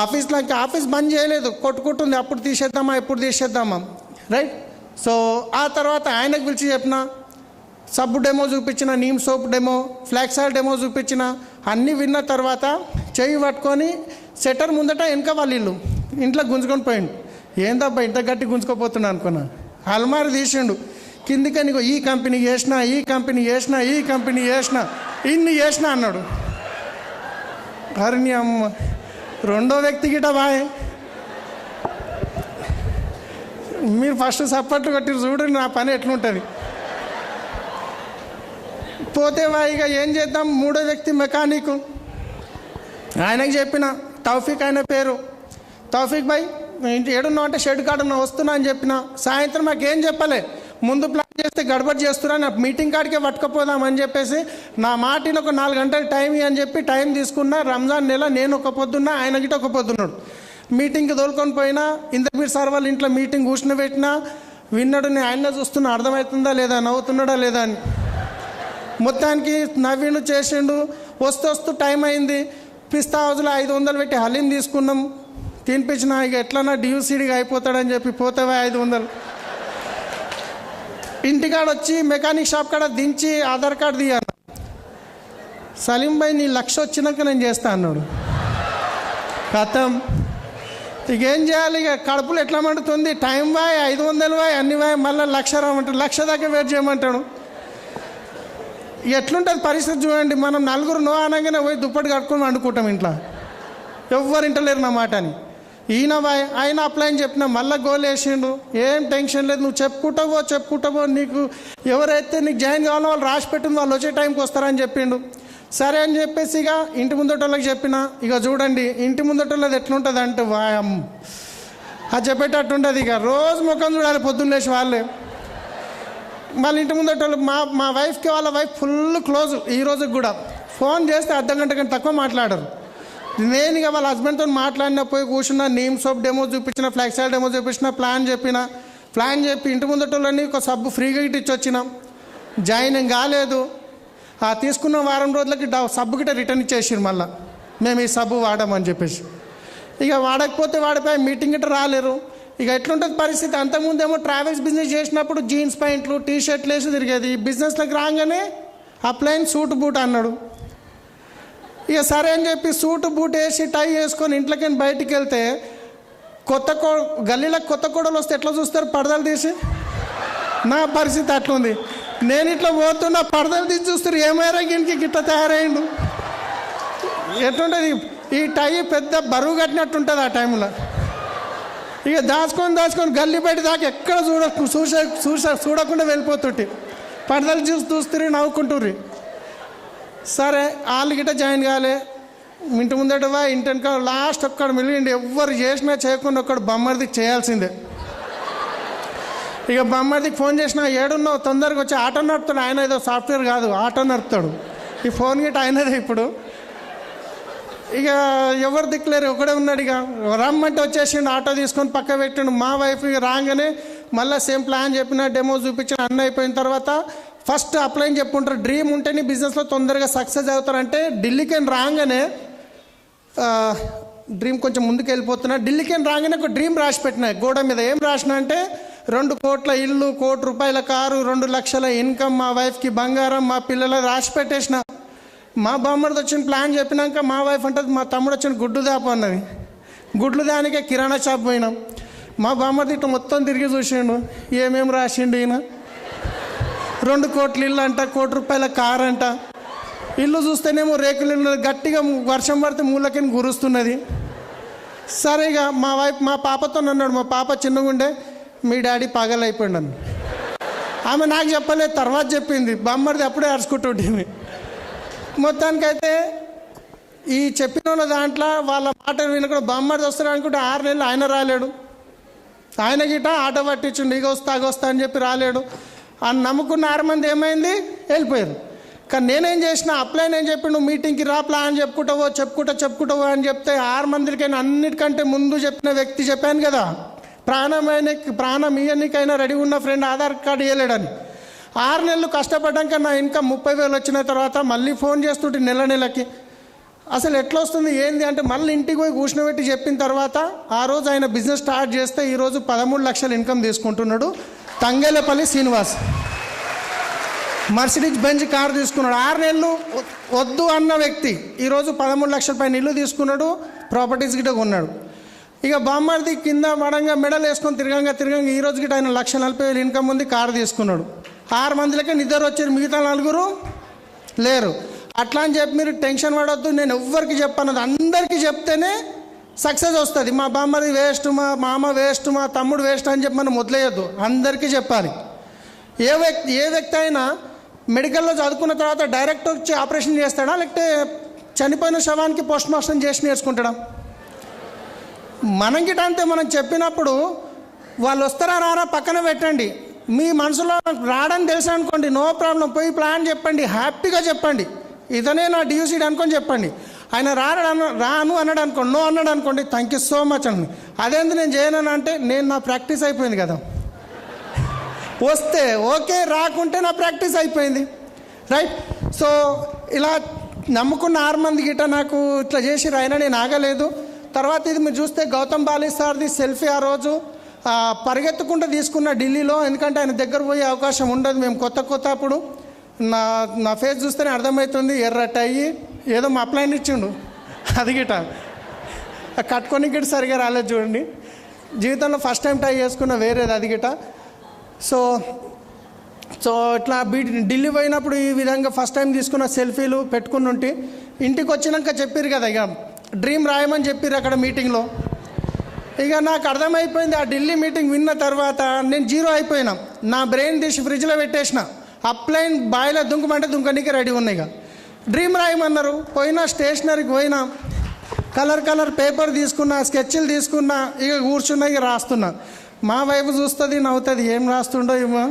ఆఫీస్ బంద్ చేయలేదు, కొట్టుకుంటుంది అప్పుడు తీసేద్దామా ఎప్పుడు తీసేద్దామా రైట్. సో ఆ తర్వాత ఆయనకు పిలిచి చెప్పిన, సబ్బు డెమో చూపించిన, neem soap demo, flax oil demo చూపించిన, అన్నీ విన్న తర్వాత చెయ్యి పట్టుకొని సెటర్ ముందట వెనక వాళ్ళ ఇల్లు ఇంట్లో గుంజుకొని పోయిండు. ఏందబ్బా ఇంత గట్టి గుంజుకోపోతున్నా అనుకున్నా, అల్మారి తీసిండు కిందికని, ఈ కంపెనీ చేసిన ఇన్ని చేసిన అన్నాడు. హరిని అమ్మ రెండో వ్యక్తి గిట బాయ్, మీరు ఫస్ట్ సపోర్ట్ కొట్టి చూడండి నా పని ఎట్లుంటుంది. పోతే ఇక ఏం చేద్దాం, మూడో వ్యక్తి మెకానిక్, ఆయనకు చెప్పిన తౌఫీక్, ఆయన పేరు తౌఫీక్ భాయ్ ఏడున్నావు అంటే షెడ్ కాడున్నా వస్తున్నా అని చెప్పిన. సాయంత్రం మాకేం చెప్పలే, ముందు ప్లాన్ చేస్తే గడబడి చేస్తున్నా, నా మీటింగ్ కాడికే పట్టుకుపోదామని చెప్పేసి నా మాటిని ఒక 4 గంటలు టైం అని చెప్పి టైం తీసుకున్నా. రంజాన్ నెల నేను ఒక పొద్దున్నా, ఆయన గిட்ட ఒక పొద్దున్నాడు. మీటింగ్కి తోలుకొని పోయినా, ఇంతకుమీరు సార్ వాళ్ళ ఇంట్లో మీటింగ్ కూర్చుని పెట్టినా, విన్నాడు, నేను ఆయన చూస్తున్నా అర్థమవుతుందా లేదా, నవ్వుతున్నాడా లేదా అని. మొత్తానికి నవ్విండు చేసిండు. వస్తూ టైం అయింది, పిస్తా హౌస్లో 500 పెట్టి హలీం తీసుకున్నాం, తినిపించిన. ఇక ఎట్లన్నా డ్యూసీడీగా అయిపోతాడని చెప్పి పోతావా 500. ఇంటికాడ వచ్చి మెకానిక్ షాప్ కాడ దించి ఆధార్ కార్డు తీయాలి. సలీం భాయ్ నీ 1,00,000 వచ్చినాక నేను చేస్తా అన్నాడు. కథం ఇక ఏం చేయాలి, ఇక కడుపులు ఎట్లా మండుతుంది, టైం బాయ్ 500 బాయ్ అన్ని బాయ్, మళ్ళీ 1,00,000 రామంటాడు, 1,00,000 దాకా వెయిట్ చేయమంటాడు. ఎట్లుంటుంది పరిస్థితి చూడండి. మనం నలుగురు నో అనగానే పోయి దుప్పటి కట్టుకొని వండుకుంటాం ఇంట్లో, ఎవ్వరు ఇంటలేరు నా మాట అని. ఈయన బాయ్ ఆయన అప్లై అని చెప్పిన, మళ్ళీ గోల్ వేసిండు, ఏం టెన్షన్ లేదు, నువ్వు చెప్పుకుంటావో నీకు ఎవరైతే నీకు జాయిన్ కావాలో వాళ్ళు రాసి పెట్టింది, వాళ్ళు వచ్చే టైంకి వస్తారని చెప్పిండు. సరే అని చెప్పేసి ఇక ఇంటి ముందటోళ్ళకి చెప్పిన, ఇక చూడండి ఇంటి ముందటోళ్ళది ఎట్లుంటుంది అంటే అది చెప్పేటట్టు ఉంటుంది. ఇక రోజు ముఖం చూడాలి పొద్దున్న లేచి వాళ్ళే. మళ్ళీ ఇంటి ముందటోళ్ళు మా వైఫ్కి వాళ్ళ వైఫ్ ఫుల్ క్లోజ్, ఈ రోజుకి కూడా ఫోన్ చేస్తే అర్ధగంట కంటే తక్కువ మాట్లాడరు. నేను ఇక వాళ్ళ హస్బెండ్తో మాట్లాడిన, పోయి కూర్చున్నా, నీమ్ సోప్ డెమో చూపించిన, ఫ్లాక్స్ ఆయిల్ డెమో చూపించిన, ప్లాన్ చెప్పి ఇంటి ముందటోళ్ళని ఒక సబ్బు ఫ్రీగా ఇచ్చి వచ్చిన. జాయినింగ్ కాలేదు, ఆ తీసుకున్న వారం రోజులకి సబ్బు గిట్ట రిటర్న్ ఇచ్చేసారు. మళ్ళీ మేము ఈ సబ్బు వాడామని చెప్పేసి. ఇక వాడకపోతే వాడిపోయి మీటింగ్ గిట్ట రాలేరు. ఇక ఎట్లుంటుంది పరిస్థితి. అంతకుముందేమో ట్రావెల్స్ బిజినెస్ చేసినప్పుడు జీన్స్ ప్యాంట్లు టీషర్ట్లు వేసి తిరిగేది, ఈ బిజినెస్లోకి రాగానే అప్లైన్ సూట్ బూట్ అన్నాడు. ఇక సరే అని చెప్పి సూట్ బూట్ వేసి టై వేసుకొని ఇంట్లోకి బయటికి వెళ్తే గల్లీలకు కొత్త కోడలు వస్తే ఎట్లా చూస్తారు, పడదలు తీసి. నా పరిస్థితి అట్లుంది. నేను ఇట్లా పోతున్నా, పడదలు తీసి చూస్తారు, ఏమైనా గినికి గిట్లా తయారయ్యిండు. ఎట్లుంటుంది ఈ టై, పెద్ద బరువు కట్టినట్టుంటుంది ఆ టైంలో. ఇక దాచుకొని గల్లీ బయట దాకా ఎక్కడ చూడకుండా వెళ్ళిపోతుంటే, పడదలు చూస్తుర్రి నవ్వుకుంటుర్రి. సరే వాళ్ళు గిట్ట జాయిన్ కాలే. ఇంటి ముందటవా ఇంటి వెనక లాస్ట్ ఒక్కడు మిలిగిండి, ఎవ్వరు చేసినా చేయకుండా ఒక్కడు బొమ్మడికి చేయాల్సిందే. ఇక బొమ్మడికి ఫోన్ చేసినా, ఏడున్నావు తొందరగా వచ్చి, ఆటో నడుపుతాడు ఆయన, ఏదో సాఫ్ట్వేర్ కాదు ఆటో నడుపుతాడు. ఈ ఫోన్ గిట్ట అయినదే ఇప్పుడు. ఇక ఎవరు దిక్కులేరు, ఒకడే ఉన్నాడు. ఇక రమ్మంటే వచ్చేసిండు, ఆటో తీసుకొని పక్క పెట్టిండు. మా వైఫ్ ఇక రాగానే మళ్ళీ సేమ్ ప్లాన్ చెప్పిన, డెమో చూపించిన, అన్నీ అయిపోయిన తర్వాత ఫస్ట్ అప్లై చెప్పుకుంటారు. డ్రీమ్ ఉంటేనే బిజినెస్లో తొందరగా సక్సెస్ అవుతారంటే ఢిల్లీకి రాగానే డ్రీమ్ కొంచెం ముందుకు వెళ్ళిపోతున్నా. ఢిల్లీకి రాగానే ఒక డ్రీమ్ రాసి పెట్టిన గోడ మీద. ఏం రాసిన అంటే 2 కోట్ల ఇల్లు, 1 కోటి రూపాయల కారు, 2 లక్షల ఇన్కమ్, మా వైఫ్కి బంగారం, మా పిల్లల రాసి పెట్టేసిన. మా బామ్మడిది వచ్చిన ప్లాన్ చెప్పినాక మా వైఫ్ అంటది, మా తమ్ముడు వచ్చిన గుడ్డు దాపు అన్నది. గుడ్లు దానికే కిరాణా షాప్ పోయినాం. మా బామ్మడిది ఇట్లా మొత్తం తిరిగి చూసిండు, ఏమేమి రాసిండు ఈయన. 2 కోట్ల ఇల్లు అంట, 1 కోటి రూపాయల కారు అంట. ఇల్లు చూస్తేనేమో రేకులు ఇల్లు, గట్టిగా వర్షం పడితే మూలకిని గురుస్తున్నది. సరేగా మా పాపతో అన్నాడు, మా పాప చిన్నగుండే, మీ డాడీ పగలైపోయిండు అన్న. ఆమె నాకు చెప్పలేదు, తర్వాత చెప్పింది. బామ్మడిది అప్పుడే అరుచుకుంటుంటుంది. మొత్తానికైతే ఈ చెప్పిన వాళ్ళ దాంట్లో వాళ్ళ మాట వినకుండా బామ్మడిది వస్తాడు అనుకుంటే 6 నెలలు ఆయన రాలేడు. ఆయన గిట ఆటో పట్టించుండు, ఇక వస్తా అని చెప్పి రాలేడు. అని నమ్ముకున్న 6 మంది ఏమైంది, వెళ్ళిపోయారు. కానీ నేనేం చేసిన, అప్లై నేను చెప్పి నువ్వు మీటింగ్కి రా, ప్లాన్ చెప్పుకుంటావో అని చెప్తే 6 మందికైనా అన్నిటికంటే ముందు చెప్పిన వ్యక్తి చెప్పాను కదా, ప్రాణం ఇయనికైనా రెడీ ఉన్న ఫ్రెండ్ ఆధార్ కార్డు ఇవ్వలేడని. 6 నెలలు కష్టపడ్డాక నా ఇన్కమ్ 30,000 వచ్చిన తర్వాత మళ్ళీ ఫోన్ చేస్తుంటే నెలకి అసలు ఎట్లా వస్తుంది ఏంది అంటే మళ్ళీ ఇంటికి పోయి కూర్చోబెట్టి చెప్పిన తర్వాత ఆ రోజు ఆయన బిజినెస్ స్టార్ట్ చేస్తే ఈరోజు 13 లక్షల ఇన్కమ్ తీసుకుంటున్నాడు. Thangelapalli Srinivas Mercedes Benz car తీసుకున్నాడు. 6 నెలలు వద్దు అన్న వ్యక్తి ఈరోజు 13 లక్షల పైన ఇల్లు తీసుకున్నాడు, ప్రాపర్టీస్ గిట్ట కొన్నాడు. ఇక బామ్మడిది కింద పడంగా మెడల్ వేసుకొని తిరగంగా ఈ రోజు గిట్ట ఆయన 1,40,000 ఇన్కమ్ ఉంది, కారు తీసుకున్నాడు. 6 మందిలకే నిద్ర వచ్చారు, మిగతా 4 లేరు. అట్లా అని చెప్పి మీరు టెన్షన్ పడవద్దు. నేను ఎవ్వరికి చెప్పను, అందరికీ చెప్తేనే సక్సెస్ వస్తుంది. మా బామ్మది వేస్ట్, మా మామ వేస్ట్, మా తమ్ముడు వేస్ట్ అని చెప్పి మనం వదిలేయద్దు, అందరికీ చెప్పాలి. ఏ వ్యక్తి అయినా మెడికల్లో చదువుకున్న తర్వాత డైరెక్ట్ వచ్చి ఆపరేషన్ చేస్తాడా, లేకపోతే చనిపోయిన శవానికి పోస్ట్ మార్టం చేసి నేర్చుకుంటాడా? మనం గిట అంతే. మనం చెప్పినప్పుడు వాళ్ళు వస్తారా రారా పక్కన పెట్టండి. మీ మనసులో రావడానికి తెలుసు అనుకోండి, నో ప్రాబ్లం, పోయి ప్లాన్ చెప్పండి, హ్యాపీగా చెప్పండి, ఇతనే నా డ్యూసీడ్ అనుకొని చెప్పండి. ఆయన రాను అన్నాడు అనుకోండి, నో అన్నాడు అనుకోండి, థ్యాంక్ యూ సో మచ్ అండి. అదేంది నేను చేయను అంటే, నేను నా ప్రాక్టీస్ అయిపోయింది కదా, వస్తే ఓకే, రాకుంటే నా ప్రాక్టీస్ అయిపోయింది, రైట్. సో ఇలా నమ్ముకున్న 6 మంది గిట్ట నాకు ఇట్లా చేసి అయినా నేను ఆగలేదు. తర్వాత ఇది మీరు చూస్తే గౌతమ్ బాలి సార్ది సెల్ఫీ ఆ రోజు పరిగెత్తుకుంటూ తీసుకున్న ఢిల్లీలో. ఎందుకంటే ఆయన దగ్గర పోయే అవకాశం ఉండదు, మేము కొత్త అప్పుడు. నా ఫేస్ చూస్తేనే అర్థమవుతుంది, ఎర్రట్ అయ్యి ఏదో మా అప్లైన్ ఇచ్చిండు, అది గిట కట్టుకొని గిట్ట సరిగా రాలేదు చూడండి. జీవితంలో ఫస్ట్ టైం ట్రై చేసుకున్న వేరేది అది గిట. సో ఇట్లా ఢిల్లీ పోయినప్పుడు ఈ విధంగా ఫస్ట్ టైం తీసుకున్న సెల్ఫీలు పెట్టుకుని ఉంటే, ఇంటికి వచ్చినాక చెప్పారు కదా, ఇక డ్రీమ్ రాయమని చెప్పారు అక్కడ మీటింగ్లో. ఇక నాకు అర్థమైపోయింది, ఆ ఢిల్లీ మీటింగ్ విన్న తర్వాత నేను జీరో అయిపోయినా. నా బ్రెయిన్ తీసి ఫ్రిడ్జ్లో పెట్టేసిన, అప్లైన్ బాయిలో దుంకమంటే దుంకనీకి రెడీ ఉన్నాయి. ఇక డ్రీమ్ రాయమన్నారు, పోయినా స్టేషనరీకి పోయినా, కలర్ పేపర్ తీసుకున్నా, స్కెచ్లు తీసుకున్నా, ఇక కూర్చున్నా, ఇక రాస్తున్నా. మా వైపు చూస్తుంది, నవ్వుతుంది, ఏం రాస్తుండో ఏమో.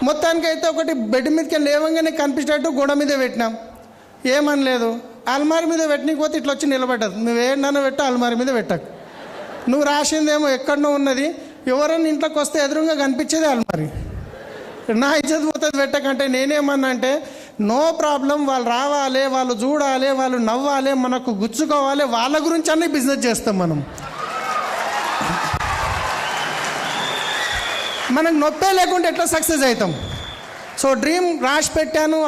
మొత్తానికైతే ఒకటి బెడ్ మీదకి లేవంగానే కనిపించేటట్టు గోడ మీద పెట్టినాం, ఏమనలేదు. అల్మారి మీద పెట్టనీకపోతే ఇట్లా వచ్చి నిలబడ్డది, నువ్వేంటన్నా పెట్టు, అల్మారి మీద పెట్టకు, నువ్వు రాసిందేమో ఎక్కడనో ఉన్నది, ఎవరైనా ఇంట్లోకి వస్తే ఎదురుగా కనిపించేది అల్మారి. నా ఇజ్జత్ పోతుంది పెట్టకంటే. నేనేమన్నా అంటే, నో ప్రాబ్లం, వాళ్ళు రావాలి, వాళ్ళు చూడాలి, వాళ్ళు నవ్వాలి, మనకు గుచ్చుకోవాలి, వాళ్ళ గురించి అన్నీ బిజినెస్ చేస్తాం మనం. మనకు నొప్పే లేకుండా ఎట్లా సక్సెస్ అవుతాం. సో డ్రీమ్ రాసి పెట్టాను.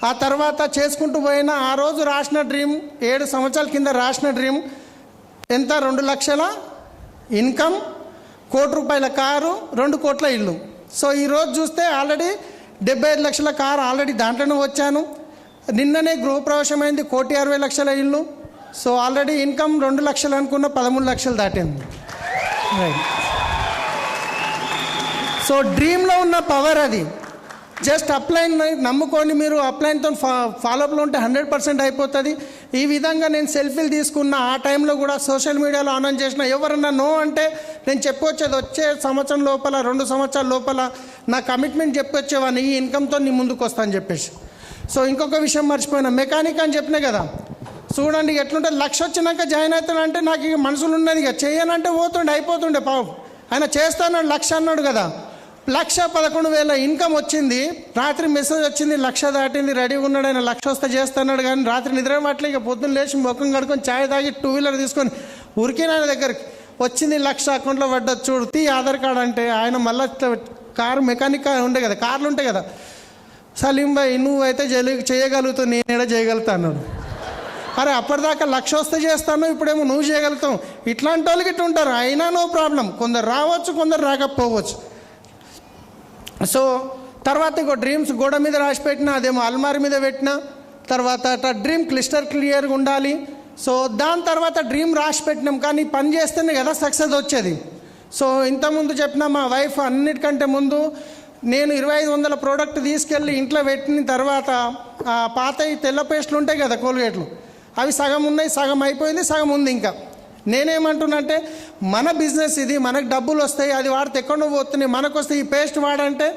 ఆ తర్వాత చేసుకుంటూ పోయినా, ఆ రోజు రాసిన డ్రీమ్ 7 సంవత్సరాల కింద రాసిన డ్రీమ్ ఎంత, 2 లక్షల ఇన్కమ్, 1 కోటి రూపాయల కారు, 2 కోట్ల ఇల్లు. సో ఈరోజు చూస్తే ఆల్రెడీ 75 లక్షల కారు ఆల్రెడీ దాంట్లోనే వచ్చాను. నిన్ననే గృహప్రవేశమైంది, 1,60,00,000 ఇల్లు. సో ఆల్రెడీ ఇన్కమ్ 2 లక్షలు అనుకున్న 13 లక్షలు దాటింది, రైట్. సో డ్రీమ్లో ఉన్న పవర్ అది. జస్ట్ అప్లైన్ నమ్ముకొని మీరు అప్లైన్తో ఫాలోఅప్లో ఉంటే 100% అయిపోతుంది. ఈ విధంగా నేను సెల్ఫీలు తీసుకున్న ఆ టైంలో కూడా సోషల్ మీడియాలో ఆన్ చేసిన. ఎవరన్నా నో అంటే నేను చెప్పొచ్చేది, వచ్చే సంవత్సరం లోపల, 2 సంవత్సరాల లోపల నా కమిట్మెంట్ చెప్పొచ్చేవాడిని, ఈ ఇన్కమ్తో నీ ముందుకు వస్తా అని చెప్పేసి. సో ఇంకొక విషయం మర్చిపోయినా, మెకానిక్ అని చెప్పినా కదా. చూడండి ఎట్లుంటుంది. 1,00,000 వచ్చినాక జాయిన్ అవుతానంటే నాకు ఇక మనసులు ఉన్నది, ఇక చేయనంటే పోతుండే అయిపోతుండే పాపం. ఆయన చేస్తానన్నాడు 1,00,000 అన్నాడు కదా. 1,11,000 ఇన్కమ్ వచ్చింది. రాత్రి మెసేజ్ వచ్చింది 1,00,000 దాటింది, రెడీగా ఉన్నాడు ఆయన. 1,00,000 వస్తే చేస్తున్నాడు కానీ రాత్రి నిద్ర పట్ల ఇక పొద్దున్న లేచి ముఖం కడుకొని ఛాయ్ తాగి 2 వీలర్ తీసుకొని ఉరికిన ఆయన దగ్గరికి వచ్చింది 1,00,000 అకౌంట్లో పడ్డది చూడు తీ ఆధార్ కార్డు అంటే ఆయన మళ్ళీ కారు మెకానిక్ ఉండే కదా, కార్లు ఉంటాయి కదా, సలీం భాయ్ నువ్వు అయితే చేయగలుగుతావు, నేను ఏడా చేయగలుగుతా అన్నాడు. అరే అప్పటిదాకా 1,00,000 వస్తే చేస్తాను, ఇప్పుడేమో నువ్వు చేయగలుగుతావు. ఇట్లాంటి వాళ్ళకి ఇట్లా ఉంటారు. అయినా నో ప్రాబ్లం, కొందరు రావచ్చు కొందరు రాకపోవచ్చు. సో తర్వాత ఇంకో డ్రీమ్స్ గోడ మీద రాసి పెట్టిన, అదేమో అల్మారి మీద పెట్టిన. తర్వాత డ్రీమ్ క్లియర్గా ఉండాలి. సో దాని తర్వాత డ్రీమ్ రాసి పెట్టినాం, కానీ పని చేస్తేనే కదా సక్సెస్ వచ్చేది. సో ఇంతకుముందు చెప్పిన మా వైఫ్ అన్నిటికంటే ముందు నేను 2,500 ప్రోడక్ట్ తీసుకెళ్ళి ఇంట్లో పెట్టిన తర్వాత పాత తెల్ల పేస్టులు ఉంటాయి కదా కోల్గేట్లు, అవి సగం ఉన్నాయి, సగం అయిపోయింది, సగం ఉంది ఇంకా. నేనేమంటున్నానంటే మన బిజినెస్ ఇది, మనకు డబ్బులు వస్తాయి, అది వాడితే ఎక్కడో పోతున్నాయి, మనకు వస్తే ఈ పేస్ట్ వాడంటే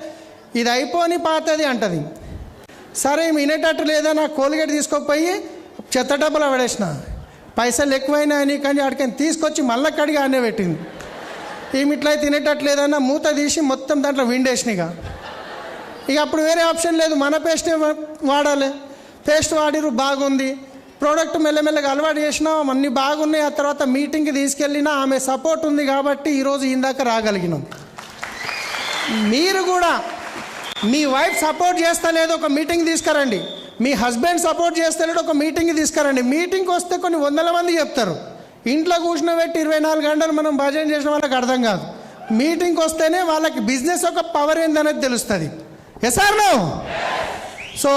ఇది అయిపోని పాతది అంటది. సరే వినేటట్టు లేదా, నా కోల్గేట్ తీసుకోకపోయి చెత్త డబ్బులు పడేసిన, పైసలు ఎక్కువైనాయని, కానీ అక్కడికి తీసుకొచ్చి మళ్ళీ కడిగి ఆనే పెట్టింది. ఏమి ఇట్లా తినేటట్లేదన్నా మూత తీసి మొత్తం దాంట్లో విండేసినగా. ఇక అప్పుడు వేరే ఆప్షన్ లేదు, మన పేస్టే వాడాలి. పేస్ట్ వాడిరు బాగుంది, ప్రోడక్ట్ మెల్లమెల్లగా అలవాటు చేసినా అన్నీ బాగున్నాయి. ఆ తర్వాత మీటింగ్కి తీసుకెళ్ళినా ఆమె సపోర్ట్ ఉంది కాబట్టి ఈరోజు ఇందాక రాగలిగినాం. మీరు కూడా మీ వైఫ్ సపోర్ట్ చేస్తలేదు, ఒక మీటింగ్ తీసుకురండి. మీ హస్బెండ్ సపోర్ట్ చేస్తలేడు, ఒక మీటింగ్కి తీసుకురండి. మీటింగ్కి వస్తే కొన్ని 100 మంది చెప్తారు. ఇంట్లో కూర్చుని పెట్టి 24 గంటలు మనం భజన చేసిన వాళ్ళకి అర్థం కాదు. మీటింగ్కి వస్తేనే వాళ్ళకి బిజినెస్ ఒక పవర్ ఏందనేది తెలుస్తుంది. Yes or no? So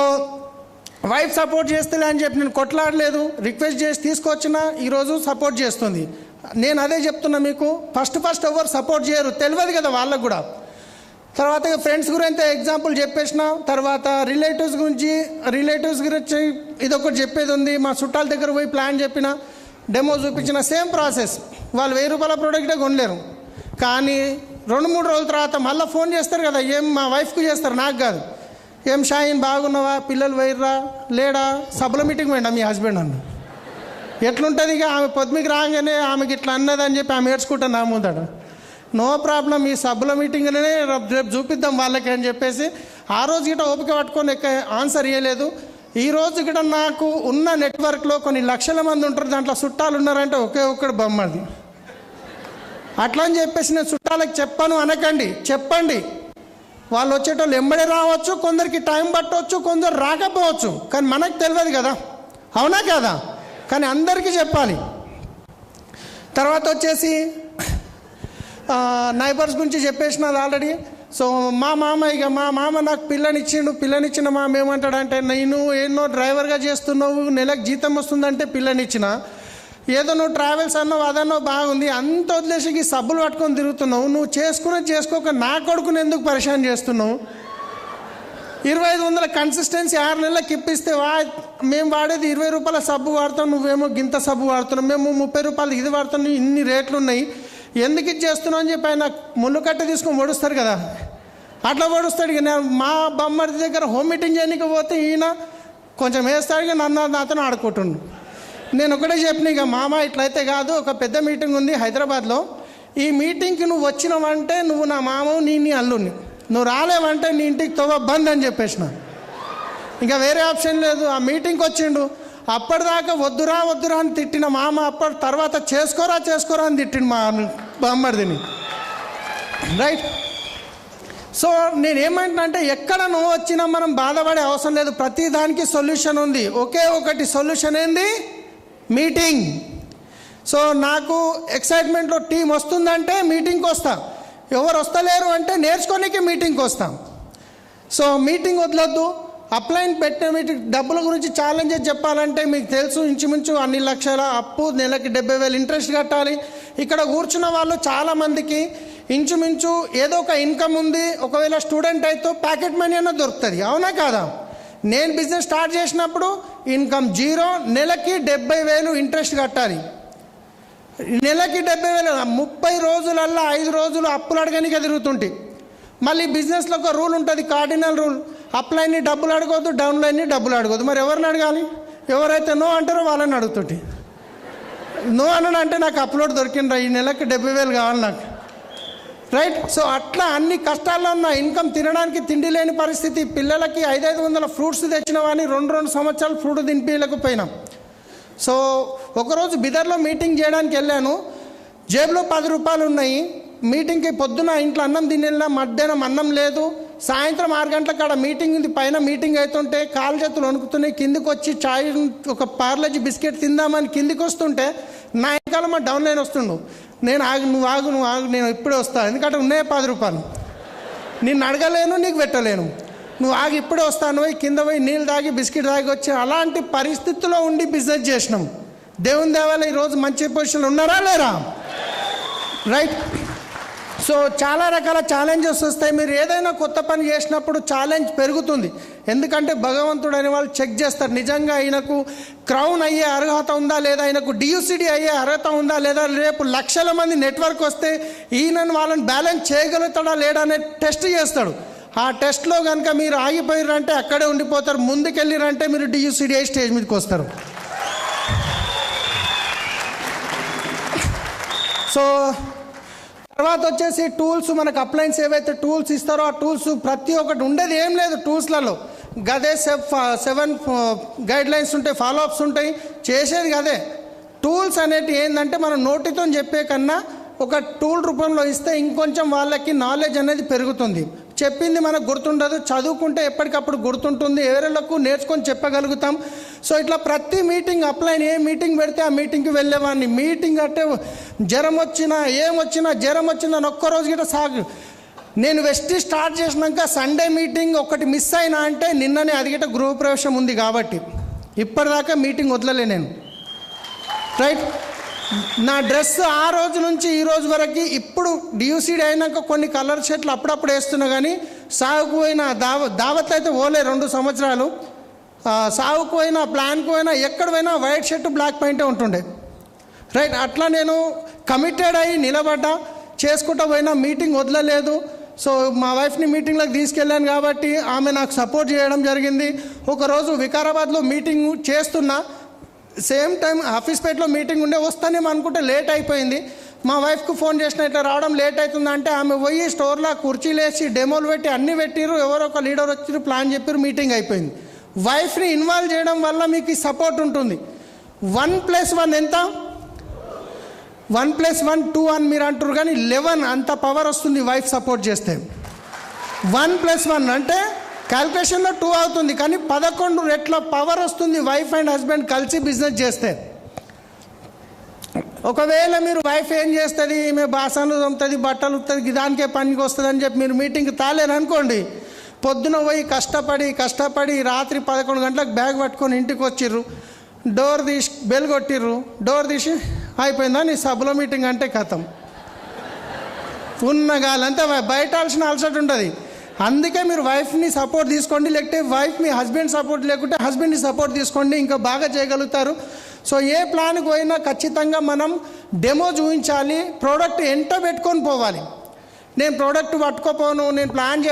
wife support చేస్తలే అని చెప్పి నేను కొట్లాడలేదు, రిక్వెస్ట్ చేసి తీసుకొచ్చినా ఈరోజు సపోర్ట్ చేస్తుంది. నేను అదే చెప్తున్నా మీకు, ఫస్ట్ ఎవరు సపోర్ట్ చేయరు, తెలియదు కదా వాళ్ళకు కూడా. తర్వాత ఫ్రెండ్స్ గురించి ఎగ్జాంపుల్ చెప్పేసిన, తర్వాత రిలేటివ్స్ గురించి ఇదొకటి చెప్పేది ఉంది. మా చుట్టాల దగ్గర పోయి ప్లాన్ చెప్పిన, డెమో చూపించిన, సేమ్ ప్రాసెస్. వాళ్ళు 1,000 రూపాయల ప్రోడక్టే కొనలేరు, కానీ 2-3 రోజుల తర్వాత మళ్ళీ ఫోన్ చేస్తారు కదా, ఏం మా వైఫ్కి చేస్తారు, నాకు కాదు. ఏం షాయిన్ బాగున్నావా, పిల్లలు వైర్రా లేడా, సభల మీటింగ్ పోయిండా మీ హస్బెండ్ అన్న. ఎట్లుంటుంది ఇక ఆమె పొద్దుమికి రాగానే ఆమెకి ఇట్లా అన్నదని చెప్పి ఆమె ఏడ్చుకుంటాను నా ముందట. నో ప్రాబ్లం, ఈ సభల మీటింగ్నే రేపు చూపిద్దాం వాళ్ళకి అని చెప్పేసి ఆ రోజు గిట ఓపిక పట్టుకొని ఆన్సర్ ఇవ్వలేదు. ఈ రోజు గిట నాకు ఉన్న నెట్వర్క్లో కొన్ని లక్షల మంది ఉంటారు, దాంట్లో చుట్టాలు ఉన్నారంటే ఒకే ఒక్కడు బొమ్మది. అట్లా అని చెప్పేసి నేను చుట్టాలకు చెప్పాను అనకండి, చెప్పండి. వాళ్ళు వచ్చేటోళ్ళు ఎంబడే రావచ్చు, కొందరికి టైం పట్టవచ్చు, కొందరు రాకపోవచ్చు, కానీ మనకు తెలియదు కదా, అవునా కదా? కానీ అందరికీ చెప్పాలి. తర్వాత వచ్చేసి నైబర్స్ గురించి చెప్పేసినది ఆల్రెడీ. సో మా మామ నాకు పిల్లనిచ్చిన మామ ఏమంటాడంటే, నేను ఎన్నో డ్రైవర్గా చేస్తున్నావు, నెలకు జీతం వస్తుందంటే పిల్లనిచ్చిన, ఏదో నువ్వు ట్రావెల్స్ అన్నావు అదన్నో బాగుంది, అంత వదిలేసి ఈ సబ్బులు పట్టుకొని తిరుగుతున్నావు, నువ్వు చేసుకోక నా కొడుకుని ఎందుకు పరిశాన్ చేస్తున్నావు? 2,500 కన్సిస్టెన్సీ 6 నెలలకు ఇప్పిస్తే మేము వాడేది 20 రూపాయల సబ్బు వాడుతాం, నువ్వేమో గింత సబ్బు వాడుతున్నావు, మేము 30 రూపాయలు ఇది వాడుతున్నాం, ఇన్ని రేట్లు ఉన్నాయి, ఎందుకు ఇది చేస్తున్నావు అని చెప్పి ఆయన ముళ్ళు కట్ట తీసుకొని ఓడుస్తారు కదా, అట్లా ఓడుస్తాడు. ఇక నేను మా బొమ్మడి దగ్గర హోమ్ మీటింగ్ చేయడానికి పోతే ఈయన కొంచెం వేస్తాడు, ఇక నాతో ఆడుకుంటుండు. నేను ఒకటే చెప్పిన, ఇక మామ ఇట్లయితే కాదు, ఒక పెద్ద మీటింగ్ ఉంది హైదరాబాద్లో, ఈ మీటింగ్కి నువ్వు వచ్చినావంటే నువ్వు నా మామవు, నీ అల్లుని, నువ్వు రాలేవంటే నీ ఇంటికి తవ్వ బంద్ అని చెప్పేసిన. ఇంకా వేరే ఆప్షన్ లేదు. ఆ మీటింగ్కి వచ్చిండు, అప్పటిదాకా వద్దురా అని తిట్టిన మామ అప్పటి తర్వాత చేసుకోరా అని తిట్టిండు మా బామ్మర్దిని, రైట్? సో నేనేమంటున్నా, ఎక్కడ నువ్వు వచ్చినా మనం బాధపడే అవసరం లేదు, ప్రతి దానికి సొల్యూషన్ ఉంది. ఒకే ఒకటి సొల్యూషన్ ఏంది? మీటింగ్. సో నాకు ఎక్సైట్మెంట్లో టీం వస్తుందంటే మీటింగ్కి వస్తా, ఎవరు వస్తలేరు అంటే నేర్చుకోనికి మీటింగ్కి వస్తాం. సో మీటింగ్ వదలొద్దు. అప్లైన్ పెట్టిన మీటింగ్ డబ్బుల గురించి ఛాలెంజెస్ చెప్పాలంటే మీకు తెలుసు, ఇంచుమించు అన్ని లక్షల అప్పు, నెలకి 70,000 ఇంట్రెస్ట్ కట్టాలి. ఇక్కడ కూర్చున్న వాళ్ళు చాలామందికి ఇంచుమించు ఏదో ఒక ఇన్కమ్ ఉంది, ఒకవేళ స్టూడెంట్ అయితే ప్యాకెట్ మనీ అన్న దొరుకుతుంది, అవునా కాదా? నేను బిజినెస్ స్టార్ట్ చేసినప్పుడు ఇన్కమ్ 0, నెలకి 70,000 ఇంట్రెస్ట్ కట్టాలి. నెలకి 70,000, 30 రోజులల్లా 5 రోజులు అప్పులు అడగనికే తిరుగుతుంటే. మళ్ళీ బిజినెస్లో ఒక రూల్ ఉంటుంది, కార్డినల్ రూల్, అప్లైన్ని డబ్బులు అడగొద్దు, డౌన్లైన్ని డబ్బులు అడగొద్దు. మరి ఎవరిని అడగాలి? ఎవరైతే నో అంటారో వాళ్ళని అడుగుతుంటే నో అని అంటే నాకు అప్లోడ్ దొరికిండ్రా ఈ నెలకి 70,000 కావాలి నాకు, రైట్. సో అట్లా అన్ని కష్టాల్లో ఉన్న ఇన్కమ్, తినడానికి తిండి లేని పరిస్థితి, పిల్లలకి 500 ఫ్రూట్స్ తెచ్చిన వాడిని 2 సంవత్సరాలు ఫ్రూట్ తినిపించలేకపోయినాం. సో ఒకరోజు బిదర్లో మీటింగ్ చేయడానికి వెళ్ళాను, జేబులో 10 రూపాయలు ఉన్నాయి. మీటింగ్కి పొద్దున ఇంట్లో అన్నం తినేలా, మధ్యాహ్నం అన్నం లేదు, సాయంత్రం 6 గంటల కాడ మీటింగ్ ఉంది. పైన మీటింగ్ అవుతుంటే కాలు చేతులు వణుకుతున్నాయి. కిందికి వచ్చి చాయ్, ఒక పార్లేజీ బిస్కెట్ తిందామని కిందికి వస్తుంటే నా వెనకాల మా డౌన్ లైన్ వస్తుండు. నేను నువ్వు ఆగు నేను ఇప్పుడే వస్తాను, ఎందుకంటే ఉన్నాయి 10 రూపాయలు, నిన్ను అడగలేను, నీకు పెట్టలేను, నువ్వు ఆగి ఇప్పుడే వస్తాను, పోయి కింద పోయి నీళ్ళు తాగి బిస్కెట్ తాగి వచ్చి అలాంటి పరిస్థితుల్లో ఉండి బిజినెస్ చేసినాం. దేవుని దేవాల ఈరోజు మంచి పొజిషన్లో ఉన్నారా లేరా, రైట్. సో చాలా రకాల ఛాలెంజెస్ వస్తాయి. మీరు ఏదైనా కొత్త పని చేసినప్పుడు ఛాలెంజ్ పెరుగుతుంది, ఎందుకంటే భగవంతుడు అనే వాళ్ళు చెక్ చేస్తారు నిజంగా ఈయనకు క్రౌన్ అయ్యే అర్హత ఉందా లేదా, ఆయనకు డియూసిడి అయ్యే అర్హత ఉందా లేదా, రేపు లక్షల మంది నెట్వర్క్ వస్తే ఈయనను వాళ్ళని బ్యాలెన్స్ చేయగలుగుతాడా లేడా అనే టెస్ట్ చేస్తాడు. ఆ టెస్ట్లో కనుక మీరు ఆగిపోయారంటే అక్కడే ఉండిపోతారు, ముందుకెళ్ళిరంటే మీరు డియూసిడి అయ్యి స్టేజ్ మీదకి వస్తారు. సో తర్వాత వచ్చేసి టూల్స్, మనకు అప్లయన్స్ ఏవైతే టూల్స్ ఇస్తారో ఆ టూల్స్ ప్రతి ఒక్కటి ఉండేది ఏం లేదు టూల్స్లలో. గదే 7 గైడ్ లైన్స్ ఉంటాయి, ఫాలోఅప్స్ ఉంటాయి, చేసేది గదే. టూల్స్ అనేటివి ఏంటంటే మనం నోటితో చెప్పే కన్నా ఒక టూల్ రూపంలో ఇస్తే ఇంకొంచెం వాళ్ళకి నాలెడ్జ్ అనేది పెరుగుతుంది. చెప్పింది మనకు గుర్తుండదు, చదువుకుంటే ఎప్పటికప్పుడు గుర్తుంటుంది, ఎవరిలకు నేర్చుకొని చెప్పగలుగుతాం. సో ఇట్లా ప్రతి మీటింగ్ అప్లైన్, ఏ మీటింగ్ పెడితే ఆ మీటింగ్కి వెళ్ళేవాడిని. మీటింగ్ అంటే జ్వరం వచ్చినా జ్వరం వచ్చిందా ఒక్కరోజు గిట్ట సాగు. నేను వెస్ట్ స్టార్ట్ చేసినాక సండే మీటింగ్ ఒకటి మిస్ అయినా అంటే నిన్ననే అది గిట్ట గృహప్రవేశం ఉంది కాబట్టి ఇప్పటిదాకా మీటింగ్ వదలలే నేను, రైట్. నా డ్రెస్ ఆ రోజు నుంచి ఈ రోజు వరకు, ఇప్పుడు డియూసీడీ అయినాక కొన్ని కలర్ షర్ట్లు అప్పుడప్పుడు వేస్తున్నా, కానీ సాగుకు పోయిన దావత్లు అయితే పోలే 2 సంవత్సరాలు. సాగుకు పోయినా, ప్లాన్కు పోయినా, ఎక్కడ పోయినా వైట్ షర్ట్ బ్లాక్ ప్యాంటే ఉంటుండే, రైట్. అట్లా నేను కమిటెడ్ అయ్యి నిలబడ్డా, చేసుకుంటూ పోయినా, మీటింగ్ వదలలేదు. సో మా వైఫ్ని మీటింగ్లోకి తీసుకెళ్ళాను కాబట్టి ఆమె నాకు సపోర్ట్ చేయడం జరిగింది. ఒకరోజు వికారాబాద్లో మీటింగ్ చేస్తున్నా, సేమ్ టైం ఆఫీస్పేటలో మీటింగ్ ఉండే, వస్తానేమో అనుకుంటే లేట్ అయిపోయింది. మా వైఫ్కి ఫోన్ చేసిన ఇట్లా రావడం లేట్ అవుతుందంటే ఆమె పోయి స్టోర్లో కుర్చీలు వేసి డెమోలు పెట్టి అన్నీ పెట్టిరు, ఎవరో ఒక లీడర్ వచ్చి ప్లాన్ చెప్పారు, మీటింగ్ అయిపోయింది. వైఫ్ని ఇన్వాల్వ్ చేయడం వల్ల మీకు సపోర్ట్ ఉంటుంది. 1+1 ఎంత? 1+1 2 అని మీరు అంటారు, కానీ 11 అంత పవర్ వస్తుంది వైఫ్ సపోర్ట్ చేస్తే. 1+1 అంటే క్యాల్కులేషన్లో 2 అవుతుంది, కానీ 11 రెట్ల పవర్ వస్తుంది వైఫ్ అండ్ హస్బెండ్ కలిసి బిజినెస్ చేస్తే. ఒకవేళ మీరు వైఫ్ ఏం చేస్తుంది, ఈమె బాసనలు తోముతుంది, బట్టలు ఉతుంది, దానికే పనికి వస్తుంది అని చెప్పి మీరు మీటింగ్కి తాలేరు అనుకోండి, పొద్దున పోయి కష్టపడి రాత్రి 11 గంటలకు బ్యాగ్ పట్టుకొని ఇంటికి వచ్చిర్రు, డోర్ తీసి బెల్ కొట్టిర్రు, డోర్ తీసి అయిపోయిందా నీ సభలో మీటింగ్ అంటే కథం, ఉన్నగాలంతా బయటాల్సిన అలసట ఉంటుంది. అందుకే మీరు వైఫ్ని సపోర్ట్ తీసుకోండి, లేకపోతే వైఫ్ మీ హస్బెండ్ సపోర్ట్ లేకుంటే హస్బెండ్ని సపోర్ట్ తీసుకోండి, ఇంకా బాగా చేయగలుగుతారు. సో ఏ ప్లాన్కి పోయినా ఖచ్చితంగా మనం డెమో చూపించాలి, ప్రోడక్ట్ ఎంట పెట్టుకొని పోవాలి. నేను ప్రోడక్ట్ పట్టుకోపోను, నేను ప్లాన్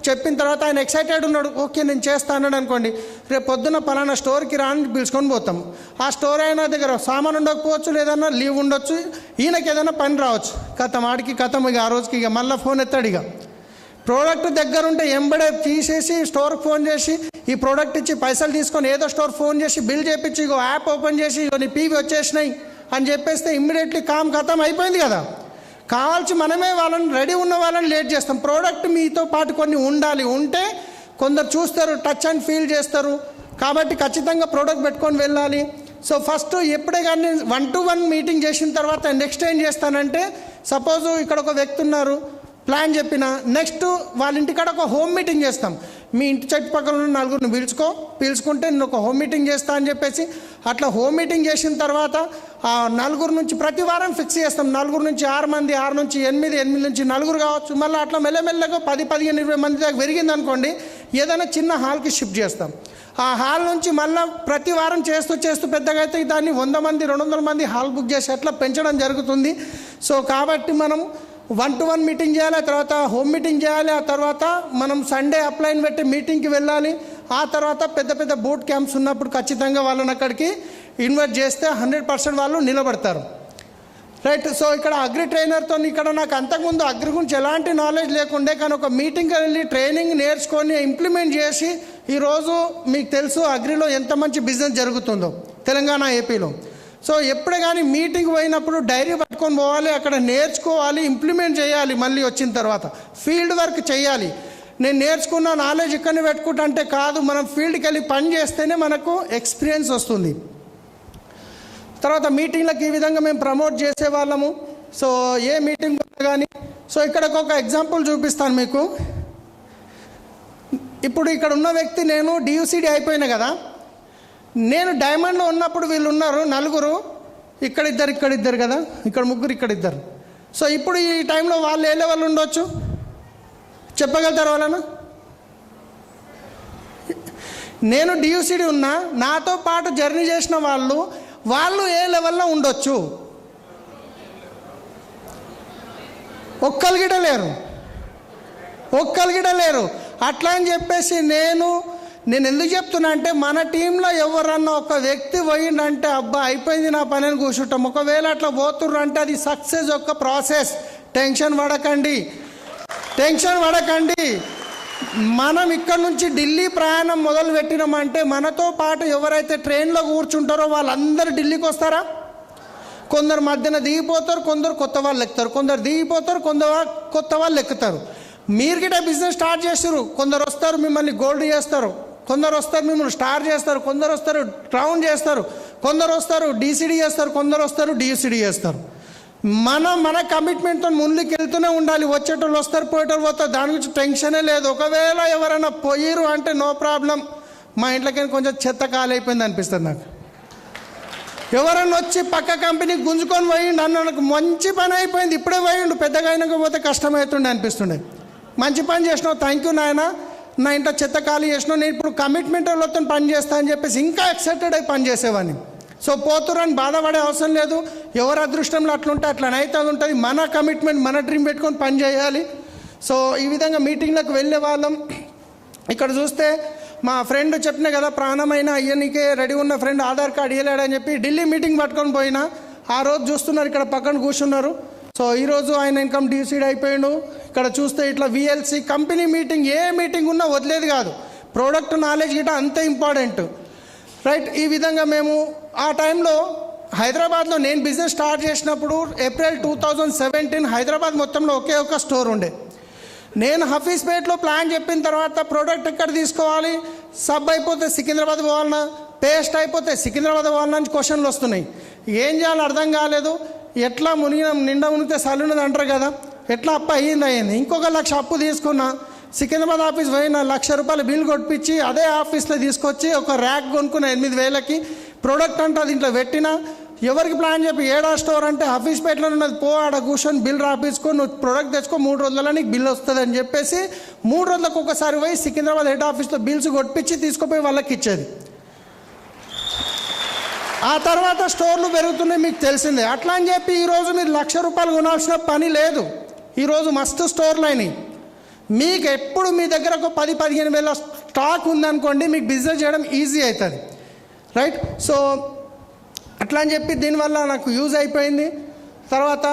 చెప్పిన తర్వాత ఆయన ఎక్సైటెడ్ ఉన్నాడు, ఓకే నేను చేస్తాను అనుకోండి, రేపు పొద్దున్న పలానా స్టోర్కి రాని పిలుచుకొని పోతాం. ఆ స్టోర్ అయినా దగ్గర సామాన్ ఉండకపోవచ్చు, లేదన్నా లీవ్ ఉండొచ్చు, ఈయనకి ఏదైనా పని రావచ్చు, ఆడికి ఇక ఆ రోజుకి ఇక మళ్ళీ ఫోన్ ఎత్తాడు. ఇక ప్రోడక్ట్ దగ్గర ఉంటే ఎంబడే తీసేసి స్టోర్కి ఫోన్ చేసి ఈ ప్రోడక్ట్ ఇచ్చి పైసలు తీసుకొని ఏదో స్టోర్ ఫోన్ చేసి బిల్ చేపించి ఇగో యాప్ ఓపెన్ చేసి ఇగో నీ పీవి వచ్చేసినాయి అని చెప్పేస్తే ఇమ్మీడియట్లీ ఖతం అయిపోయింది కదా. కావాల్సి మనమే వాళ్ళని రెడీ ఉన్న వాళ్ళని లేట్ చేస్తాం. ప్రోడక్ట్ మీతో పాటు కొన్ని ఉండాలి, ఉంటే కొందరు చూస్తారు, టచ్ అండ్ ఫీల్ చేస్తారు. కాబట్టి ఖచ్చితంగా ప్రోడక్ట్ పెట్టుకొని వెళ్ళాలి. సో ఫస్ట్ ఎప్పుడే కానీ 1-to-1 మీటింగ్ చేసిన తర్వాత నెక్స్ట్ ఏం చేస్తానంటే, సపోజు ఇక్కడ ఒక వ్యక్తి ఉన్నారు, ప్లాన్ చెప్పిన నెక్స్ట్ వాళ్ళ ఇంటికాడ ఒక హోమ్ మీటింగ్ చేస్తాం. మీ ఇంటి చుట్టుపక్కల ఉన్న 4గురిని పిలుచుకుంటే నేను ఒక హోమ్ మీటింగ్ చేస్తా అని చెప్పేసి అట్లా హోమ్ మీటింగ్ చేసిన తర్వాత ఆ 4 నుంచి ప్రతి వారం ఫిక్స్ చేస్తాం. 4 నుంచి 6 మంది, 6 నుంచి 8, 8 నుంచి 4 కావచ్చు. మళ్ళీ అట్లా మెల్లమెల్లగా 10, 15, 20 మంది దాకా పెరిగింది అనుకోండి, ఏదైనా చిన్న హాల్కి షిఫ్ట్ చేస్తాం. ఆ హాల్ నుంచి మళ్ళీ ప్రతి వారం చేస్తూ పెద్దగా అయితే దాన్ని 100 మంది, 200 మంది హాల్ బుక్ చేసి అట్లా పెంచడం జరుగుతుంది. సో కాబట్టి మనం 1-to-1 మీటింగ్ చేయాలి, ఆ తర్వాత హోమ్ మీటింగ్ చేయాలి, ఆ తర్వాత మనం సండే అప్లైన్ పెట్టి మీటింగ్కి వెళ్ళాలి. ఆ తర్వాత పెద్ద పెద్ద బూట్ క్యాంప్స్ ఉన్నప్పుడు ఖచ్చితంగా వాళ్ళని అక్కడికి ఇన్వైట్ చేస్తే 100% వాళ్ళు నిలబడతారు. రైట్. సో ఇక్కడ అగ్రి ట్రైనర్తో ఇక్కడ నాకు అంతకుముందు అగ్రి గురించి ఎలాంటి నాలెడ్జ్ లేకుండే, కానీ ఒక మీటింగ్కి వెళ్ళి ట్రైనింగ్ నేర్చుకొని ఇంప్లిమెంట్ చేసి ఈరోజు మీకు తెలుసు అగ్రిలో ఎంత మంచి బిజినెస్ జరుగుతుందో తెలంగాణ, ఏపీలో. సో ఎప్పుడే కానీ మీటింగ్ పోయినప్పుడు డైరీ పట్టుకొని పోవాలి, అక్కడ నేర్చుకోవాలి, ఇంప్లిమెంట్ చేయాలి. మళ్ళీ వచ్చిన తర్వాత ఫీల్డ్ వర్క్ చేయాలి. నేను నేర్చుకున్న నాలెడ్జ్ ఇక్కడనే పెట్టుకుంటా అంటే కాదు, మనం ఫీల్డ్కి వెళ్ళి పని చేస్తేనే మనకు ఎక్స్పీరియన్స్ వస్తుంది. తర్వాత మీటింగ్లకు ఈ విధంగా మేము ప్రమోట్ చేసేవాళ్ళము. సో ఏ మీటింగ్ కానీ. సో ఇక్కడ ఒక ఎగ్జాంపుల్ చూపిస్తాను మీకు. ఇప్పుడు ఇక్కడ ఉన్న వ్యక్తి, నేను డియూసిడి అయిపోయినా కదా, నేను డైమండ్లో ఉన్నప్పుడు వీళ్ళు ఉన్నారు నలుగురు, ఇక్కడిద్దరు కదా, ఇక్కడ ముగ్గురు, ఇక్కడిద్దరు. సో ఇప్పుడు ఈ టైంలో వాళ్ళు ఏ లెవెల్ ఉండొచ్చు చెప్పగలుగుతారు వాళ్ళను? నేను డియూసిడి ఉన్నా, నాతో పాటు జర్నీ చేసిన వాళ్ళు ఏ లెవెల్లో ఉండొచ్చు? ఒక్కరు గిట లేరు. అట్లా అని చెప్పేసి నేను ఎందుకు చెప్తున్నా అంటే, మన టీంలో ఎవరన్నా ఒక వ్యక్తి పోయిందంటే అబ్బా అయిపోయింది నా పని అని కూర్చుంటాం. ఒకవేళ అట్లా పోతుర్రు అంటే అది సక్సెస్ యొక్క ప్రాసెస్. టెన్షన్ పడకండి. మనం ఇక్కడ నుంచి ఢిల్లీ ప్రయాణం మొదలు పెట్టినామంటే మనతో పాటు ఎవరైతే ట్రైన్లో కూర్చుంటారో వాళ్ళందరూ ఢిల్లీకి వస్తారా? కొందరు మధ్యన దిగిపోతారు, కొందరు కొత్త వాళ్ళు ఎక్కుతారు, కొందరు దిగిపోతారు, కొందరు కొత్త వాళ్ళు ఎక్కుతారు. మీరు గిట్ట బిజినెస్ స్టార్ట్ చేస్తారు, కొందరు వస్తారు మిమ్మల్ని గోల్డ్ చేస్తారు, కొందరు వస్తారు మిమ్మల్ని స్టార్ చేస్తారు, కొందరు వస్తారు క్రౌన్ చేస్తారు, కొందరు వస్తారు డీసీడీ చేస్తారు, కొందరు వస్తారు డియూసీడీ చేస్తారు. మన కమిట్మెంట్తో ముందుకు వెళ్తూనే ఉండాలి. వచ్చేటోళ్ళు వస్తారు, పోయేటోళ్ళు పోతారు, దాని గురించి టెన్షనే లేదు. ఒకవేళ ఎవరైనా పోయిరు అంటే నో ప్రాబ్లం, మా ఇంట్లోకి కొంచెం చెత్త కాలైపోయింది అనిపిస్తుంది నాకు. ఎవరన్నా వచ్చి పక్క కంపెనీకి గుంజుకొని పోయిండు అన్న, నాకు మంచి పని అయిపోయింది, ఇప్పుడే పోయిండు, పెద్దగా అయినాక పోతే కష్టమవుతుండే అనిపిస్తుండే. మంచి పని చేసినావు, థ్యాంక్ యూ నాయన, నా ఇంట్లో చెత్త ఖాళీ చేసినావు, నేను ఇప్పుడు కమిట్మెంట్ వాళ్ళతో పని చేస్తా అని చెప్పేసి ఇంకా ఎక్సైటెడ్ అయి పని చేసేవాడిని. సో పోతురని బాధపడే అవసరం లేదు. ఎవరి అదృష్టంలో అట్లుంటే అట్లనైతే అది ఉంటుంది. మన కమిట్మెంట్, మన డ్రీమ్ పెట్టుకొని పని చేయాలి. సో ఈ విధంగా మీటింగ్లకు వెళ్ళే వాళ్ళం. ఇక్కడ చూస్తే మా ఫ్రెండ్ చెప్పిన కదా, ప్రాణమైన అయ్యనికే రెడీ ఉన్న ఫ్రెండ్ ఆధార్ కార్డు ఇవ్వలేడని చెప్పి ఢిల్లీ మీటింగ్ పట్టుకొని పోయినా. ఆ రోజు చూస్తున్నారు ఇక్కడ పక్కన కూర్చున్నారు. సో ఈరోజు ఆయన ఇన్కమ్ డిసైడ్ అయిపోయాడు. ఇక్కడ చూస్తే ఇట్లా విఎల్సి కంపెనీ మీటింగ్, ఏ మీటింగ్ ఉన్నా వదిలేదు కాదు. ప్రోడక్ట్ నాలెడ్జ్ గిట్ట అంతే ఇంపార్టెంట్. రైట్. ఈ విధంగా మేము ఆ టైంలో హైదరాబాద్లో నేను బిజినెస్ స్టార్ట్ చేసినప్పుడు ఏప్రిల్ 2017 హైదరాబాద్ మొత్తంలో ఒకే ఒక స్టోర్ ఉండే. నేను హఫీజ్పేట్లో ప్లాన్ చెప్పిన తర్వాత ప్రోడక్ట్ ఎక్కడ తీసుకోవాలి, సబ్ అయిపోతే సికింద్రాబాద్ పోవాలన్నా, పేస్ట్ అయిపోతే సికింద్రాబాద్ పోవాలన్నా అని క్వశ్చన్లు వస్తున్నాయి. ఏం చేయాలో అర్థం కాలేదు. ఎట్లా నిండా మునిగితే సలున్నది అంటారు కదా, ఎట్లా అప్పు అయ్యింది. ఇంకొక 1,00,000 అప్పు తీసుకున్నా. సికింద్రాబాద్ ఆఫీస్ పోయిన ₹1,00,000 బిల్ కొట్టించి అదే ఆఫీస్లో తీసుకొచ్చి ఒక ర్యాక్ కొనుక్కున్న 8,000కి. ప్రోడక్ట్ అంటే అది ఇంట్లో పెట్టినా. ఎవరికి ప్లాన్ చెప్పి ఏడా స్టోర్ అంటే హఫీజ్పేటలో ఉన్నది, పో ఆడ కూర్చొని బిల్ రాపించుకొని నువ్వు ప్రోడక్ట్ తెచ్చుకో, 3 రోజులలో నీకు బిల్ వస్తుంది అని చెప్పేసి 3 రోజులకు ఒకసారి పోయి సికింద్రాబాద్ హెడ్ ఆఫీస్లో బిల్స్ కొట్టించి తీసుకుపోయి వాళ్ళకి ఇచ్చేది. ఆ తర్వాత స్టోర్లు పెరుగుతున్నాయి, మీకు తెలిసిందే. అట్లా అని చెప్పి ఈరోజు మీరు ₹1,00,000 కొనాల్సిన పని లేదు. ఈరోజు మస్తు స్టోర్లు అయినాయి. మీకు ఎప్పుడు మీ దగ్గర ఒక 10-15 వేల స్టాక్ ఉందనుకోండి, మీకు బిజినెస్ చేయడం ఈజీ అవుతుంది. రైట్. సో అట్లా అని చెప్పి దీనివల్ల నాకు యూజ్ అయిపోయింది. తర్వాత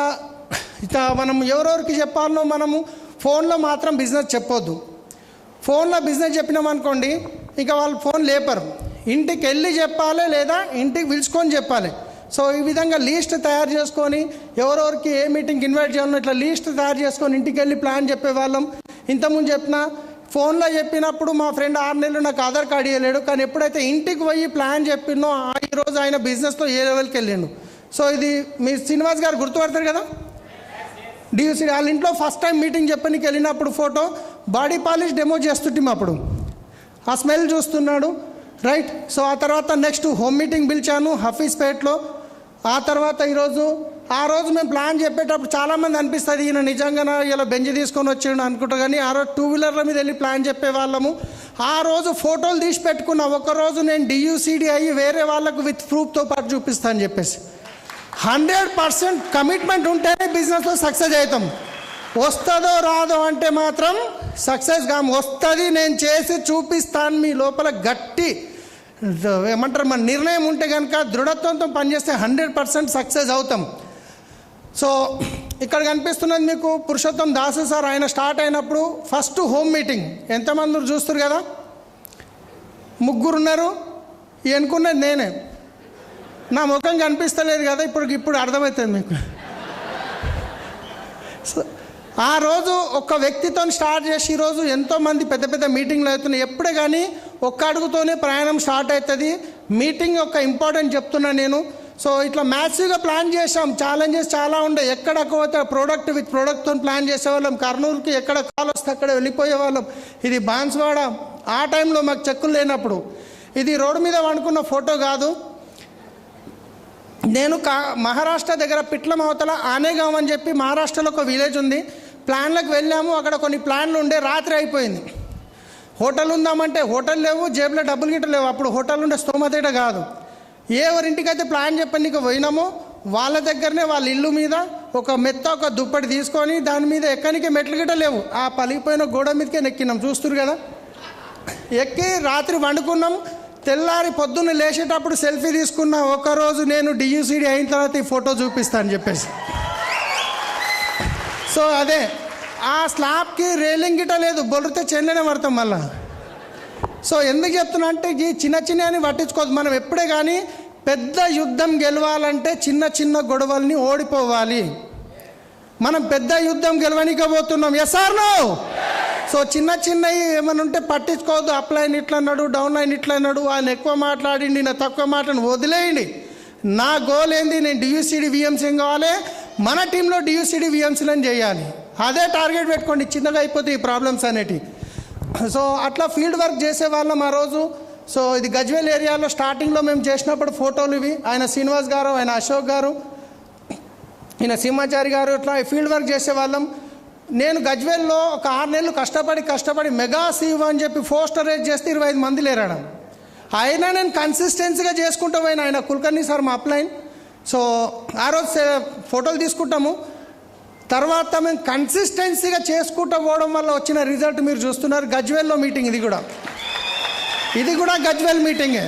ఇక మనం ఎవరెవరికి చెప్పాలనో మనము ఫోన్లో మాత్రం బిజినెస్ చెప్పొద్దు. ఫోన్లో బిజినెస్ చెప్పినామనుకోండి ఇక వాళ్ళు ఫోన్ లేపరు. ఇంటికి వెళ్ళి చెప్పాలి, లేదా ఇంటికి పిలుచుకొని చెప్పాలి. సో ఈ విధంగా లీస్ట్ తయారు చేసుకొని ఎవరెవరికి ఏ మీటింగ్కి ఇన్వైట్ చేయాలనో ఇట్లా లీస్ట్ తయారు చేసుకొని ఇంటికి వెళ్ళి ప్లాన్ చెప్పేవాళ్ళం. ఇంతకుముందు చెప్పిన ఫోన్లో చెప్పినప్పుడు మా ఫ్రెండ్ 6 నెలలు నాకు ఆధార్ కార్డు ఇవ్వలేడు, కానీ ఎప్పుడైతే ఇంటికి పోయి ప్లాన్ చెప్పినో ఈరోజు ఆయన బిజినెస్లో ఏ లెవెల్కి వెళ్ళిండు. సో ఇది మీ శ్రీనివాస్ గారు గుర్తుపడతారు కదా, డియూసీ వాళ్ళ ఇంట్లో ఫస్ట్ టైం మీటింగ్ చెప్పడానికి వెళ్ళినప్పుడు ఫోటో బాడీ పాలిష్ డెమో చేస్తుంటాం, అప్పుడు ఆ స్మెల్ చూస్తున్నాడు. రైట్. సో ఆ తర్వాత నెక్స్ట్ హోమ్ మీటింగ్ పిలిచాను హఫీజ్పేట్లో. ఆ తర్వాత ఆ రోజు మేము ప్లాన్ చెప్పేటప్పుడు చాలామంది అనిపిస్తుంది ఈయన నిజంగా ఇలా బెంచ్ తీసుకొని వచ్చాడు అనుకుంటా, కానీ ఆ రోజు 2 వీలర్ల మీద వెళ్ళి ప్లాన్ చెప్పేవాళ్ళము. ఆ రోజు ఫోటోలు తీసి పెట్టుకున్నా, ఒకరోజు నేను డియూసీడీ అయ్యి వేరే వాళ్ళకు విత్ ప్రూఫ్తో పాటు చూపిస్తాను చెప్పేసి. 100% కమిట్మెంట్ ఉంటేనే బిజినెస్లో సక్సెస్ అవుతాం. వస్తుందో రాదో అంటే మాత్రం సక్సెస్ కాము. వస్తుంది, నేను చేసి చూపిస్తాను. మీ లోపల గట్టి ఏమంటారు మన నిర్ణయం ఉంటే కనుక దృఢత్వంతో పనిచేస్తే 100% సక్సెస్ అవుతాం. సో ఇక్కడ కనిపిస్తున్నది మీకు పురుషోత్తం దాసు సార్. ఆయన స్టార్ట్ అయినప్పుడు ఫస్ట్ హోమ్ మీటింగ్ ఎంతమంది చూస్తారు కదా, 3 ఉన్నారు. అనుకున్నది నేనే, నా ముఖం కనిపిస్తలేదు కదా, ఇప్పుడు అర్థమవుతుంది మీకు. సో ఆ రోజు ఒక వ్యక్తితో స్టార్ట్ చేసి ఈరోజు ఎంతోమంది పెద్ద పెద్ద మీటింగ్లు అవుతున్నాయి. ఎప్పుడే కానీ ఒక్క అడుగుతోనే ప్రయాణం స్టార్ట్ అవుతుంది. మీటింగ్ ఒక ఇంపార్టెంట్ చెప్తున్నాను నేను. సో ఇట్లా మ్యాసివ్గా ప్లాన్ చేసాం. ఛాలెంజెస్ చాలా ఉండే. ఎక్కడకపోతే ప్రోడక్ట్ విత్ ప్రోడక్ట్తో ప్లాన్ చేసేవాళ్ళం. కర్నూలుకి ఎక్కడ కాల్ వస్తే అక్కడ వెళ్ళిపోయే వాళ్ళం. ఇది బాన్స్వాడ. ఆ టైంలో మాకు చెక్కులు లేనప్పుడు. ఇది రోడ్డు మీద వండుకున్న ఫోటో కాదు. నేను మహారాష్ట్ర దగ్గర పిట్లం అవతల ఆనేగాం అని చెప్పి మహారాష్ట్రలో ఒక విలేజ్ ఉంది. ప్లాన్లకు వెళ్ళాము. అక్కడ కొన్ని ప్లాన్లు ఉండే. రాత్రి అయిపోయింది. హోటల్ ఉందామంటే హోటల్ లేవు, జేబులో డబ్బులు గిట్ట లేవు. అప్పుడు హోటల్ ఉండే స్తోమతేట కాదు. ఎవరింటికైతే ప్లాన్ చెప్పండి పోయినామో వాళ్ళ దగ్గరనే వాళ్ళ ఇల్లు మీద ఒక మెత్త ఒక దుప్పటి తీసుకొని దాని మీద ఎక్కడికి మెట్లు గిట్ట లేవు. ఆ పలిగిపోయిన గోడ మీదకే నెక్కినాం. చూస్తున్నారు కదా. ఎక్కి రాత్రి వండుకున్నాం. తెల్లారి పొద్దున్న లేచేటప్పుడు సెల్ఫీ తీసుకున్నా. ఒకరోజు నేను డియూసీడీ అయిన తర్వాత ఈ ఫోటో చూపిస్తాను చెప్పేసి. సో అదే ఆ స్లాబ్కి రేలింగ్ గిట్ట లేదు. బొలితే చెల్లెనే పడతాం మళ్ళా. సో ఎందుకు చెప్తున్నా అంటే ఈ చిన్న చిన్న అని పట్టించుకోవద్దు. మనం ఎప్పుడే కానీ పెద్ద యుద్ధం గెలవాలంటే చిన్న చిన్న గొడవల్ని ఓడిపోవాలి. మనం పెద్ద యుద్ధం గెలవనికపోతున్నాం. Yes or no? సో చిన్న చిన్నవి ఏమైనా ఉంటే పట్టించుకోవద్దు. అప్ లైన్ ఇట్లా అన్నాడు, డౌన్ లైన్ ఇట్లా అన్నాడు, ఆయన ఎక్కువ మాట్లాడిండి, నా తక్కువ మాట్లాడి వదిలేయండి. నా గోల్ ఏంది, నేను డియూసీడీ విఎంసీ కావాలి, మన టీంలో డియూసీడీ విఎంసీలను చేయాలి. అదే టార్గెట్ పెట్టుకోండి. చిన్నగా అయిపోతాయి ఈ ప్రాబ్లమ్స్ అనేటివి. సో అట్లా ఫీల్డ్ వర్క్ చేసేవాళ్ళం ఆ రోజు. సో ఇది గజ్వేల్ ఏరియాలో స్టార్టింగ్లో మేము చేసినప్పుడు ఫోటోలు ఇవి. ఆయన శ్రీనివాస్ గారు, ఆయన అశోక్ గారు, ఈయన సింహాచారి గారు, ఇట్లా ఫీల్డ్ వర్క్ చేసేవాళ్ళం. నేను గజ్వేల్లో ఒక 6 నెలలు కష్టపడి మెగా సీవ్ అని చెప్పి పోస్టర్ రేజ్ చేస్తే 25 మంది లేరాడం. అయినా నేను కన్సిస్టెన్సీగా చేసుకుంటూ పోయినా. ఆయన కుల్కర్ణి సార్ మా అప్లైన్. సో ఆ రోజు ఫోటోలు తీసుకుంటాము. తర్వాత మేము కన్సిస్టెన్సీగా చేసుకుంటూ పోవడం వల్ల వచ్చిన రిజల్ట్ మీరు చూస్తున్నారు. గజ్వేల్లో మీటింగ్ ఇది కూడా గజ్వేల్ మీటింగే.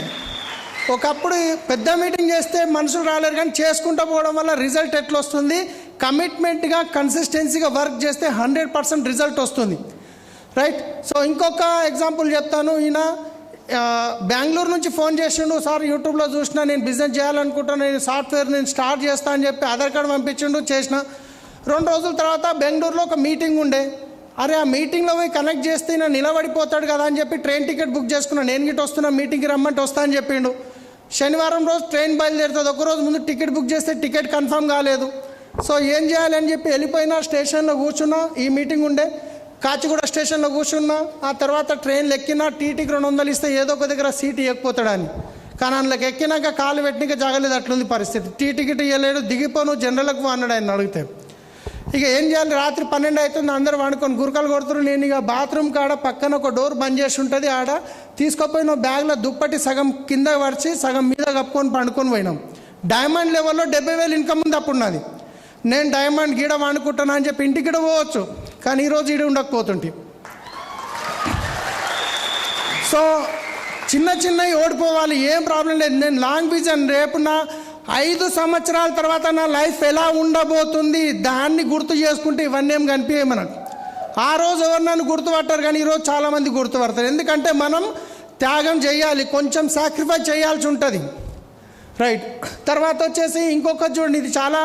ఒకప్పుడు పెద్ద మీటింగ్ చేస్తే మనుషులు రాలేరు, కానీ చేసుకుంటూ పోవడం వల్ల రిజల్ట్ ఎట్లా వస్తుంది, కమిట్మెంట్గా కన్సిస్టెన్సీగా వర్క్ చేస్తే 100% రిజల్ట్ వస్తుంది. రైట్. సో ఇంకొక ఎగ్జాంపుల్ చెప్తాను. ఈయన బెంగళూరు నుంచి ఫోన్ చేసిండు. సార్ యూట్యూబ్లో చూసినా, నేను బిజినెస్ చేయాలనుకుంటాను, నేను సాఫ్ట్వేర్ నేను స్టార్ట్ చేస్తా అని చెప్పి ఆధార్ కార్డు పంపించిండు. చేసిన 2 రోజుల తర్వాత బెంగళూరులో ఒక మీటింగ్ ఉండే. అరే ఆ మీటింగ్లో పోయి కనెక్ట్ చేస్తే ఈయన నిలబడిపోతాడు కదా అని చెప్పి ట్రైన్ టికెట్ బుక్ చేసుకున్నాను. నేను గిట్ట వస్తున్నా, మీటింగ్కి రమ్మంటే వస్తా అని చెప్పిండు. శనివారం రోజు ట్రైన్ బయలుదేరుతుంది. ఒకరోజు ముందు టికెట్ బుక్ చేస్తే టికెట్ కన్ఫర్మ్ కాలేదు. సో ఏం చేయాలని చెప్పి వెళ్ళిపోయినా. స్టేషన్లో కూర్చున్నా. ఈ మీటింగ్ ఉండే. కాచిగూడ స్టేషన్లో కూర్చున్నా. ఆ తర్వాత ట్రైన్లు ఎక్కినా. టీటీకి 200 ఇస్తే ఏదో ఒక దగ్గర సీట్ ఎక్కిపోతాడని. కానీ అందులోకి ఎక్కినాక కాలు పెట్టినాక జాగలేదు. అట్లుంది పరిస్థితి. టికెట్ ఇవ్వలేడు. దిగిపోను జనరల్కు అన్నాడు ఆయన అడిగితే. ఇక ఏం చేయాలి, రాత్రి 12 అవుతుంది. అందరూ వండుకొని గురకలు కొడుతున్నారు. నేను ఇక బాత్రూమ్ కాడ పక్కన ఒక డోర్ బంద్ చేసి ఉంటుంది. ఆడ తీసుకుపోయిన బ్యాగ్లో దుప్పటి సగం కింద పరిచి సగం మీద కప్పుకొని పండుకొని పోయినాం. డైమండ్ లెవెల్లో 70,000 ఇన్కమ్ ఉంది అప్పుడు నాది. నేను డైమండ్ గీడ వండుకుంటాను అని చెప్పి ఇంటికి కూడా పోవచ్చు, కానీ ఈరోజు ఈడ ఉండకపోతుంటే. సో చిన్నవి ఓడిపోవాలి, ఏం ప్రాబ్లం లేదు. నేను లాంగ్ విజన్, రేపు నా 5 సంవత్సరాల తర్వాత నా లైఫ్ ఎలా ఉండబోతుంది దాన్ని గుర్తు చేసుకుంటే ఇవన్నీ ఏం కనిపించాయి మనకు. ఆ రోజు ఎవరు నన్ను గుర్తుపట్టారు, కానీ ఈరోజు చాలామంది గుర్తుపడతారు. ఎందుకంటే మనం త్యాగం చేయాలి, కొంచెం సాక్రిఫైస్ చేయాల్సి ఉంటుంది. రైట్. తర్వాత వచ్చేసి ఇంకొకటి చూడండి, ఇది చాలా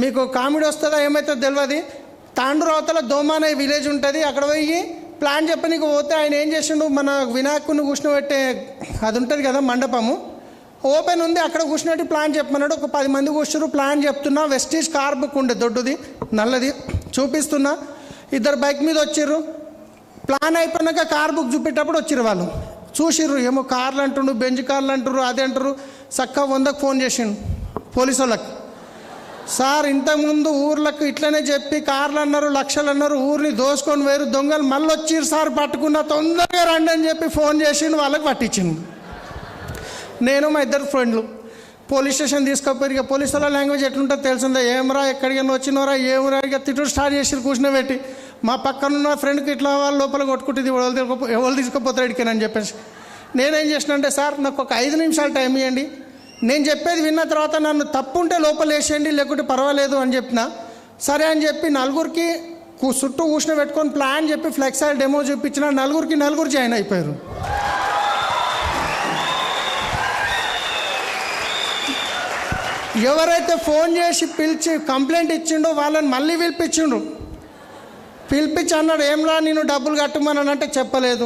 మీకు కామెడీ వస్తుందా ఏమైతే తెలియదు. తాండూరు అవతల దోమానే విలేజ్ ఉంటుంది. అక్కడ పోయి ప్లాన్ చెప్పనీకి పోతే ఆయన ఏం చేసిండు, మన వినాయకుడిని కూర్చోబెట్టే అది ఉంటుంది కదా మండపము, ఓపెన్ ఉంది. అక్కడ కూర్చున్నట్టు ప్లాన్ చెప్పమన్నాడు. ఒక 10 మంది కూర్చున్నారు. ప్లాన్ చెప్తున్నా. వెస్టీజ్ కార్ బుక్ ఉండే దొడ్డుది నల్లది చూపిస్తున్నా. 2 బైక్ మీద వచ్చిర్రు. ప్లాన్ అయిపోయినాక కార్ బుక్ చూపేటప్పుడు వచ్చిర్రు. వాళ్ళు చూసిర్రు, ఏమో కార్లు అంటుండ్రు, బెంజ్ కార్లు అంటారు, అది అంటారు. చక్కగా 100కు ఫోన్ చేసిండు పోలీసు వాళ్ళకి. సార్ ఇంతకుముందు ఊర్లకు ఇట్లనే చెప్పి కార్లు అన్నారు, లక్షలు అన్నారు, ఊరిని దోసుకొని వేరు దొంగలు మళ్ళీ వచ్చిర్రు సార్, పట్టుకున్న తొందరగా రండి అని చెప్పి ఫోన్ చేసిండు. వాళ్ళకి పట్టించిండు. నేను మా 2 ఫ్రెండ్లు పోలీస్ స్టేషన్ తీసుకుపోయి ఇక పోలీసు వాళ్ళ లాంగ్వేజ్ ఎట్లుంటుందో తెలిసిందా, ఏమరా ఎక్కడికైనా వచ్చినవరా ఏమరా ఇక తిట్టు స్టార్ట్ చేసి కూర్చుని మా పక్కనున్న ఫ్రెండ్కి ఇట్లా వాళ్ళు లోపల కొట్టుకుంటుంది ఎవరు తీసుకుపోతారు ఇడికేనని చెప్పేసి నేనేం చేసిన అంటే, సార్ నాకు ఒక 5 నిమిషాలు టైం ఇవ్వండి, నేను చెప్పేది విన్న తర్వాత నన్ను తప్పు ఉంటే లోపల వేసేయండి లేకుంటే పర్వాలేదు అని చెప్పిన. సరే అని చెప్పి నలుగురికి చుట్టూ కూర్చుని పెట్టుకొని ప్లాన్ చెప్పి ఫ్లెక్సైల్ డెమో చూపించిన. నలుగురు జాయిన్ అయిపోయారు. ఎవరైతే ఫోన్ చేసి పిలిచి కంప్లైంట్ ఇచ్చిండో వాళ్ళని మళ్ళీ పిలిపించి అన్నాడు, ఏమ్రా నేను డబ్బులు కట్టమని అంటే చెప్పలేదు.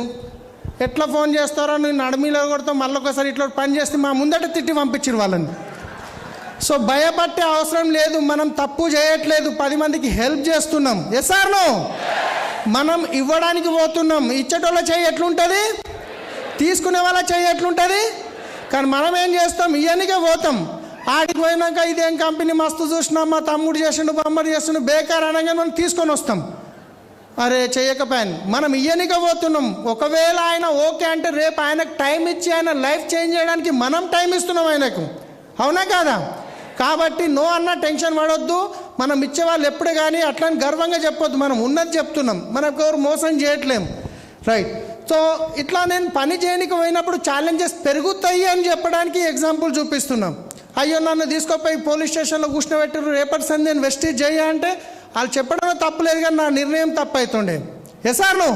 ఎట్లా ఫోన్ చేస్తారో నేను నడిమిలో కొడతాం, మళ్ళీ ఒకసారి ఇట్లా పని చేస్తే మా ముందట తిట్టి పంపించారు వాళ్ళని. సో భయపట్టే అవసరం లేదు, మనం తప్పు చేయట్లేదు, 10 మందికి హెల్ప్ చేస్తున్నాం. Yes or no? మనం ఇవ్వడానికి పోతున్నాం. ఇచ్చేటోళ్ళ చేయి ఎట్లుంటుంది, తీసుకునే వాళ్ళ చేయి ఎట్లుంటుంది. కానీ మనం ఏం చేస్తాం, ఇవన్నీకే పోతాం. ఆడికి పోయినాక ఇదేం కంపెనీ మస్తు చూసినా, మా తమ్ముడు చేసిండు బొమ్మడు చేసిండు బేకార్ అనగా మనం తీసుకొని వస్తాం. అరే చేయకపోయాను, మనం ఇయ్యనిక పోతున్నాం. ఒకవేళ ఆయన ఓకే అంటే రేపు ఆయనకు టైం ఇచ్చి ఆయన లైఫ్ చేంజ్ చేయడానికి మనం టైం ఇస్తున్నాం ఆయనకు, అవునా కాదా? కాబట్టి నో అన్న టెన్షన్ పడొద్దు. మనం ఇచ్చేవాళ్ళు ఎప్పుడే కానీ అట్లా గర్వంగా చెప్పొద్దు, మనం ఉన్నది చెప్తున్నాం, మనకు ఎవరు మోసం చేయట్లేము, రైట్? సో ఇట్లా నేను పని చేయడానికి పోయినప్పుడు ఛాలెంజెస్ పెరుగుతాయి అని చెప్పడానికి ఎగ్జాంపుల్ చూపిస్తున్నాం. అయ్యో నన్ను తీసుకుపోయి పోలీస్ స్టేషన్లో కూర్చోబెట్టారు, రేపటి సంది నేను వెస్టేజ్ చేయ అంటే వాళ్ళు చెప్పడమే తప్పులేదు కానీ నా నిర్ణయం తప్పు అవుతుండే. Yes or no?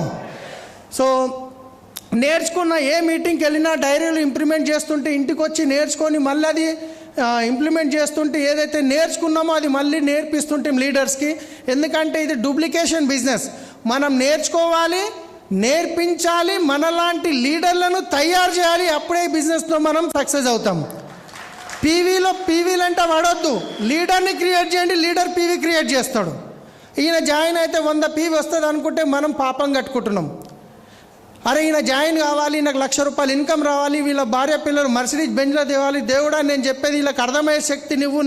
సో నేర్చుకున్న ఏ మీటింగ్కి వెళ్ళినా డైరీలు ఇంప్లిమెంట్ చేస్తుంటే ఇంటికి వచ్చి నేర్చుకొని మళ్ళీ అది ఇంప్లిమెంట్ చేస్తుంటే ఏదైతే నేర్చుకున్నామో అది మళ్ళీ నేర్పిస్తుంటాం లీడర్స్కి. ఎందుకంటే ఇది డూప్లికేషన్ బిజినెస్. మనం నేర్చుకోవాలి, నేర్పించాలి, మనలాంటి లీడర్లను తయారు చేయాలి. అప్పుడే ఈ బిజినెస్లో మనం సక్సెస్ అవుతాం. పీవీలు అంటే పడొద్దు, లీడర్ని క్రియేట్ చేయండి, లీడర్ పీవీ క్రియేట్ చేస్తాడు. ఈయన జాయిన్ అయితే 100 పీవీ వస్తుంది అనుకుంటే మనం పాపం కట్టుకుంటున్నాం. అరే ఈయన జాయిన్ కావాలి, నాకు ₹1,00,000 ఇన్కమ్ రావాలి, వీళ్ళ భార్య పిల్లలు మర్సిడీస్ బెంజ్లో తేవాలి, దేవుడా నేను చెప్పేది వీళ్ళకి అర్థమయ్యే శక్తి నువ్వు,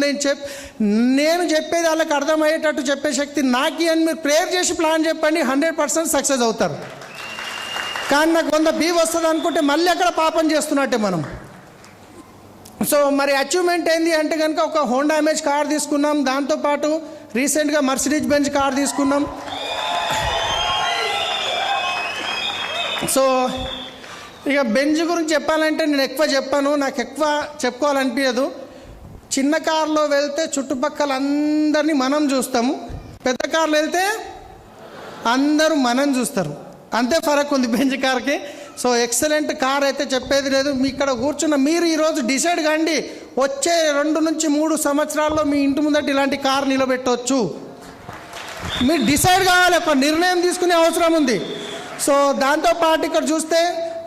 నేను చెప్పేది వాళ్ళకి అర్థమయ్యేటట్టు చెప్పే శక్తి నాకి అని మీరు ప్రేయర్ చేసి ప్లాన్ చెప్పండి, 100% సక్సెస్ అవుతారు. కానీ నాకు 100 పీవీ వస్తుంది అనుకుంటే మళ్ళీ అక్కడ పాపం చేస్తున్నట్టే మనం. సో మరి అచీవ్మెంట్ ఏంది అంటే కనుక ఒక హోండా ఇమేజ్ కార్ తీసుకున్నాం, దాంతోపాటు రీసెంట్గా మర్సిడీస్ బెంజ్ కార్ తీసుకున్నాం. సో ఇక బెంజ్ గురించి చెప్పాలంటే నేను ఎక్కువ చెప్పాను, నాకు ఎక్కువ చెప్పుకోవాలనిపించదు. చిన్న కార్లో వెళ్తే చుట్టుపక్కల అందరినీ మనం చూస్తాము, పెద్ద కార్లో వెళ్తే అందరూ మనం చూస్తారు, అంతే ఫరక్ ఉంది బెంజ్ కార్కి. సో ఎక్సలెంట్ కార్ అయితే చెప్పేది లేదు. మీ ఇక్కడ కూర్చున్న మీరు ఈరోజు డిసైడ్ కండి, వచ్చే 2 నుంచి 3 సంవత్సరాల్లో మీ ఇంటి ముందట ఇలాంటి కార్ నిలబెట్టవచ్చు. మీరు డిసైడ్ కావాలి, ఒక నిర్ణయం తీసుకునే అవసరం ఉంది. సో దాంతోపాటు ఇక్కడ చూస్తే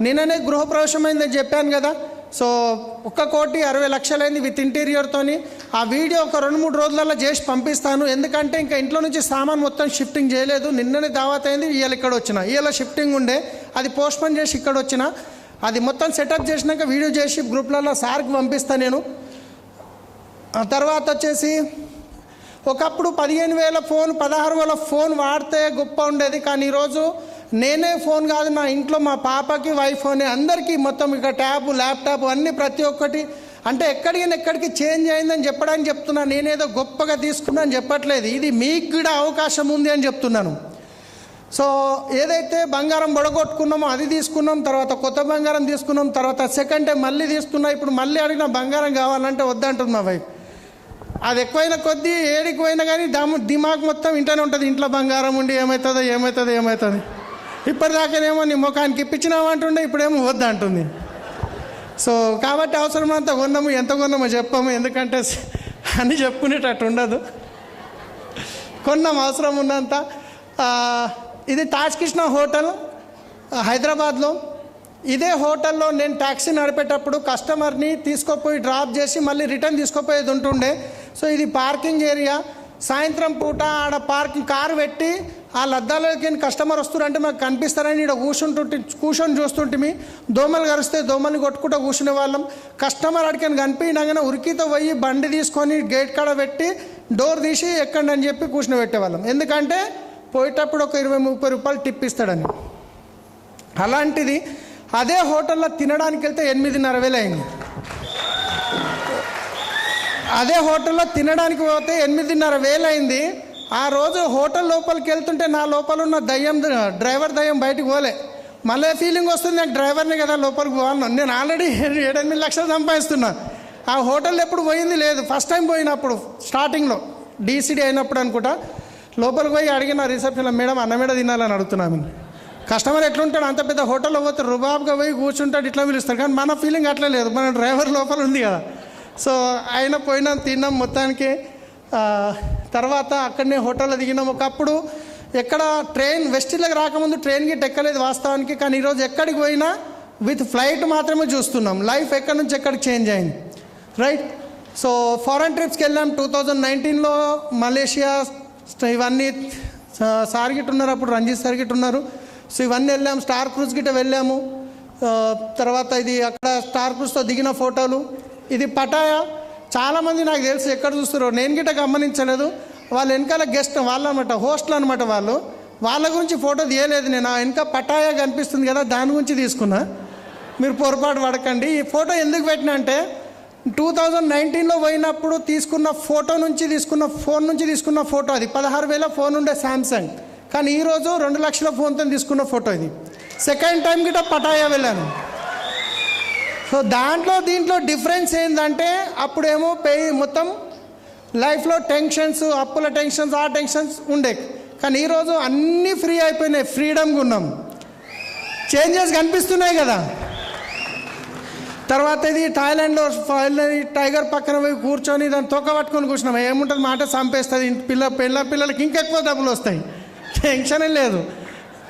నిన్ననే గృహప్రవేశం అయిందని చెప్పాను కదా. So 1,60,00,000 with ఇంటీరియర్తోని. ఆ వీడియో ఒక 2-3 రోజులలో చేసి పంపిస్తాను, ఎందుకంటే ఇంకా ఇంట్లో నుంచి సామాన్ మొత్తం షిఫ్టింగ్ చేయలేదు. నిన్ననే దావత్ అయింది, ఇవాళ ఇక్కడ వచ్చిన, ఇవాళ షిఫ్టింగ్ ఉండే, అది పోస్ట్పోన్ చేసి ఇక్కడ వచ్చిన. అది మొత్తం సెటప్ చేసినాక వీడియో చేసి గ్రూప్లలో సార్కి పంపిస్తాను నేను. తర్వాత వచ్చేసి ఒకప్పుడు 15,000 ఫోన్ 16,000 ఫోన్ వాడితే గొప్ప ఉండేది. కానీ ఈరోజు నేనే ఫోన్ కాదు, నా ఇంట్లో మా పాపకి వైఫోనే, అందరికీ మొత్తం ఇక ట్యాబ్ ల్యాప్టాప్ అన్నీ ప్రతి ఒక్కటి. అంటే ఎక్కడికి చేంజ్ అయిందని చెప్పడానికి చెప్తున్నా, నేనేదో గొప్పగా తీసుకున్నాను చెప్పట్లేదు, ఇది మీకు కూడా అవకాశం ఉంది అని చెప్తున్నాను. సో ఏదైతే బంగారం బొడగొట్టుకున్నామో అది తీసుకున్నాం, తర్వాత కొత్త బంగారం తీసుకున్నాం, తర్వాత సెకండ్ టైం మళ్ళీ తీసుకున్నా. ఇప్పుడు మళ్ళీ అడిగిన బంగారం కావాలంటే వద్దంటుంది మా వైఫ్. అది ఎక్కువైన కొద్దీ ఏడికి పోయినా కానీ దిమాగ్ మొత్తం ఇంట్లోనే ఉంటుంది, ఇంట్లో బంగారం ఉండి ఏమవుతుంది. ఇప్పటిదాకానేమో నీ ముఖానికి ఇప్పించినామంటుండే, ఇప్పుడేమో వద్దంటుంది. సో కాబట్టి అవసరమంతా కొన్నాము, ఎంత కొన్నామో చెప్పాము, ఎందుకంటే అని చెప్పుకునేటట్టు ఉండదు. కొన్నాం అవసరం ఉన్నంత. ఇది తాజ్ కృష్ణ హోటల్ హైదరాబాద్లో. ఇదే హోటల్లో నేను ట్యాక్సీ నడిపేటప్పుడు కస్టమర్ని తీసుకుపోయి డ్రాప్ చేసి మళ్ళీ రిటర్న్ తీసుకుపోయేది ఉంటుండే. సో ఇది పార్కింగ్ ఏరియా. సాయంత్రం పూట ఆడ పార్కింగ్ కారు పెట్టి ఆ లద్దాలకి కస్టమర్ వస్తున్నారంటే మాకు కనిపిస్తారని ఇక్కడ కూర్చొని చూస్తుంటే దోమలు కరిస్తే దోమల్ని కొట్టుకుంటూ కూర్చునే వాళ్ళం. కస్టమర్ అడిగిన కనిపించగానే ఉరికితో పోయి బండి తీసుకొని గేట్ కాడ పెట్టి డోర్ తీసి ఎక్కండి అని చెప్పి కూర్చుని పెట్టేవాళ్ళం, ఎందుకంటే పోయేటప్పుడు ఒక 20-30 రూపాయలు టిప్ ఇస్తాడని. అలాంటిది అదే హోటల్లో తినడానికి వెళ్తే 8,500 అయింది. అదే హోటల్లో తినడానికి పోతే 8,500 అయింది. ఆ రోజు హోటల్ లోపలికి వెళ్తుంటే నా లోపల ఉన్న దయ్యం, డ్రైవర్ దయ్యం బయటకు పోలే. మళ్ళీ ఫీలింగ్ వస్తుంది, నాకు డ్రైవర్ని కదా లోపలికి పోవాలను. నేను ఆల్రెడీ 7-8 లక్షలు సంపాదిస్తున్నా. ఆ హోటల్ ఎప్పుడు పోయింది లేదు. ఫస్ట్ టైం పోయినప్పుడు స్టార్టింగ్లో డీసీడీ అయినప్పుడు అనుకుంటా, లోపలికి పోయి అడిగిన రిసెప్షన్లో, మేడం అన్నమేడ తినాలని అడుగుతున్నాను. కస్టమర్ ఎట్లుంటాడు, అంత పెద్ద హోటల్లో పోతే రుబాబ్గా పోయి కూర్చుంటాడు, ఇట్లా పిలుస్తాడు. కానీ మన ఫీలింగ్ అట్లా లేదు, మన డ్రైవర్ లోపల ఉంది కదా. సో ఆయన పోయినాం, తిన్నాం మొత్తానికి. తర్వాత అక్కడనే హోటల్లో దిగినాం. ఒకప్పుడు ఎక్కడ ట్రైన్ వెస్టిల్కి రాకముందు ట్రైన్కి ఎక్కలేదు వాస్తవానికి. కానీ ఈరోజు ఎక్కడికి పోయినా విత్ ఫ్లైట్ మాత్రమే చూస్తున్నాం. లైఫ్ ఎక్కడి నుంచి ఎక్కడికి చేంజ్ అయింది, రైట్. సో ఫారెన్ ట్రిప్స్కి వెళ్ళాం 2019లో. మలేషియా ఇవన్నీ సార్ గిట్ ఉన్నారు, అప్పుడు రంజిత్ సార్ గిట్ ఉన్నారు. సో ఇవన్నీ వెళ్ళాము. స్టార్ క్రూజ్ గిట్ట వెళ్ళాము. తర్వాత ఇది అక్కడ స్టార్ క్రూజ్తో దిగిన ఫోటోలు. ఇది పటాయా. చాలామంది నాకు తెలుసు ఎక్కడ చూస్తారో, నేను గిట్ట గమనించలేదు. వాళ్ళు వెనకాల గెస్ట్ వాళ్ళు అనమాట, హోస్ట్లు అనమాట వాళ్ళు. వాళ్ళ గురించి ఫోటో తీయలేదు నేను. ఆ వెనక పటాయా కనిపిస్తుంది కదా, దాని గురించి తీసుకున్నా. మీరు పొరపాటు పడకండి. ఈ ఫోటో ఎందుకు పెట్టినా అంటే 2019లో పోయినప్పుడు తీసుకున్న ఫోటో నుంచి తీసుకున్న ఫోన్ నుంచి తీసుకున్న ఫోటో. అది 16,000 ఫోన్ ఉండే శాంసంగ్. కానీ ఈరోజు 2 లక్షల ఫోన్తో తీసుకున్న ఫోటో ఇది. సెకండ్ టైం గిట్ట పటాయా వెళ్ళాను. సో దీంట్లో డిఫరెన్స్ ఏంటంటే, అప్పుడేమో మొత్తం లైఫ్లో టెన్షన్స్, అప్పుల టెన్షన్స్, ఆ టెన్షన్స్ ఉండే. కానీ ఈరోజు అన్నీ ఫ్రీ అయిపోయినాయి, ఫ్రీడమ్గా ఉన్నాం. చేంజెస్ కనిపిస్తున్నాయి కదా. తర్వాత ఇది థాయిలాండ్లో టైగర్ పక్కన పోయి కూర్చొని దాన్ని తొక్క పట్టుకొని కూర్చున్నాం. ఏముంటుంది, మాట చంపేస్తుంది. పిల్లలకి ఇంకెక్కువ డబ్బులు వస్తాయి, టెన్షనే లేదు,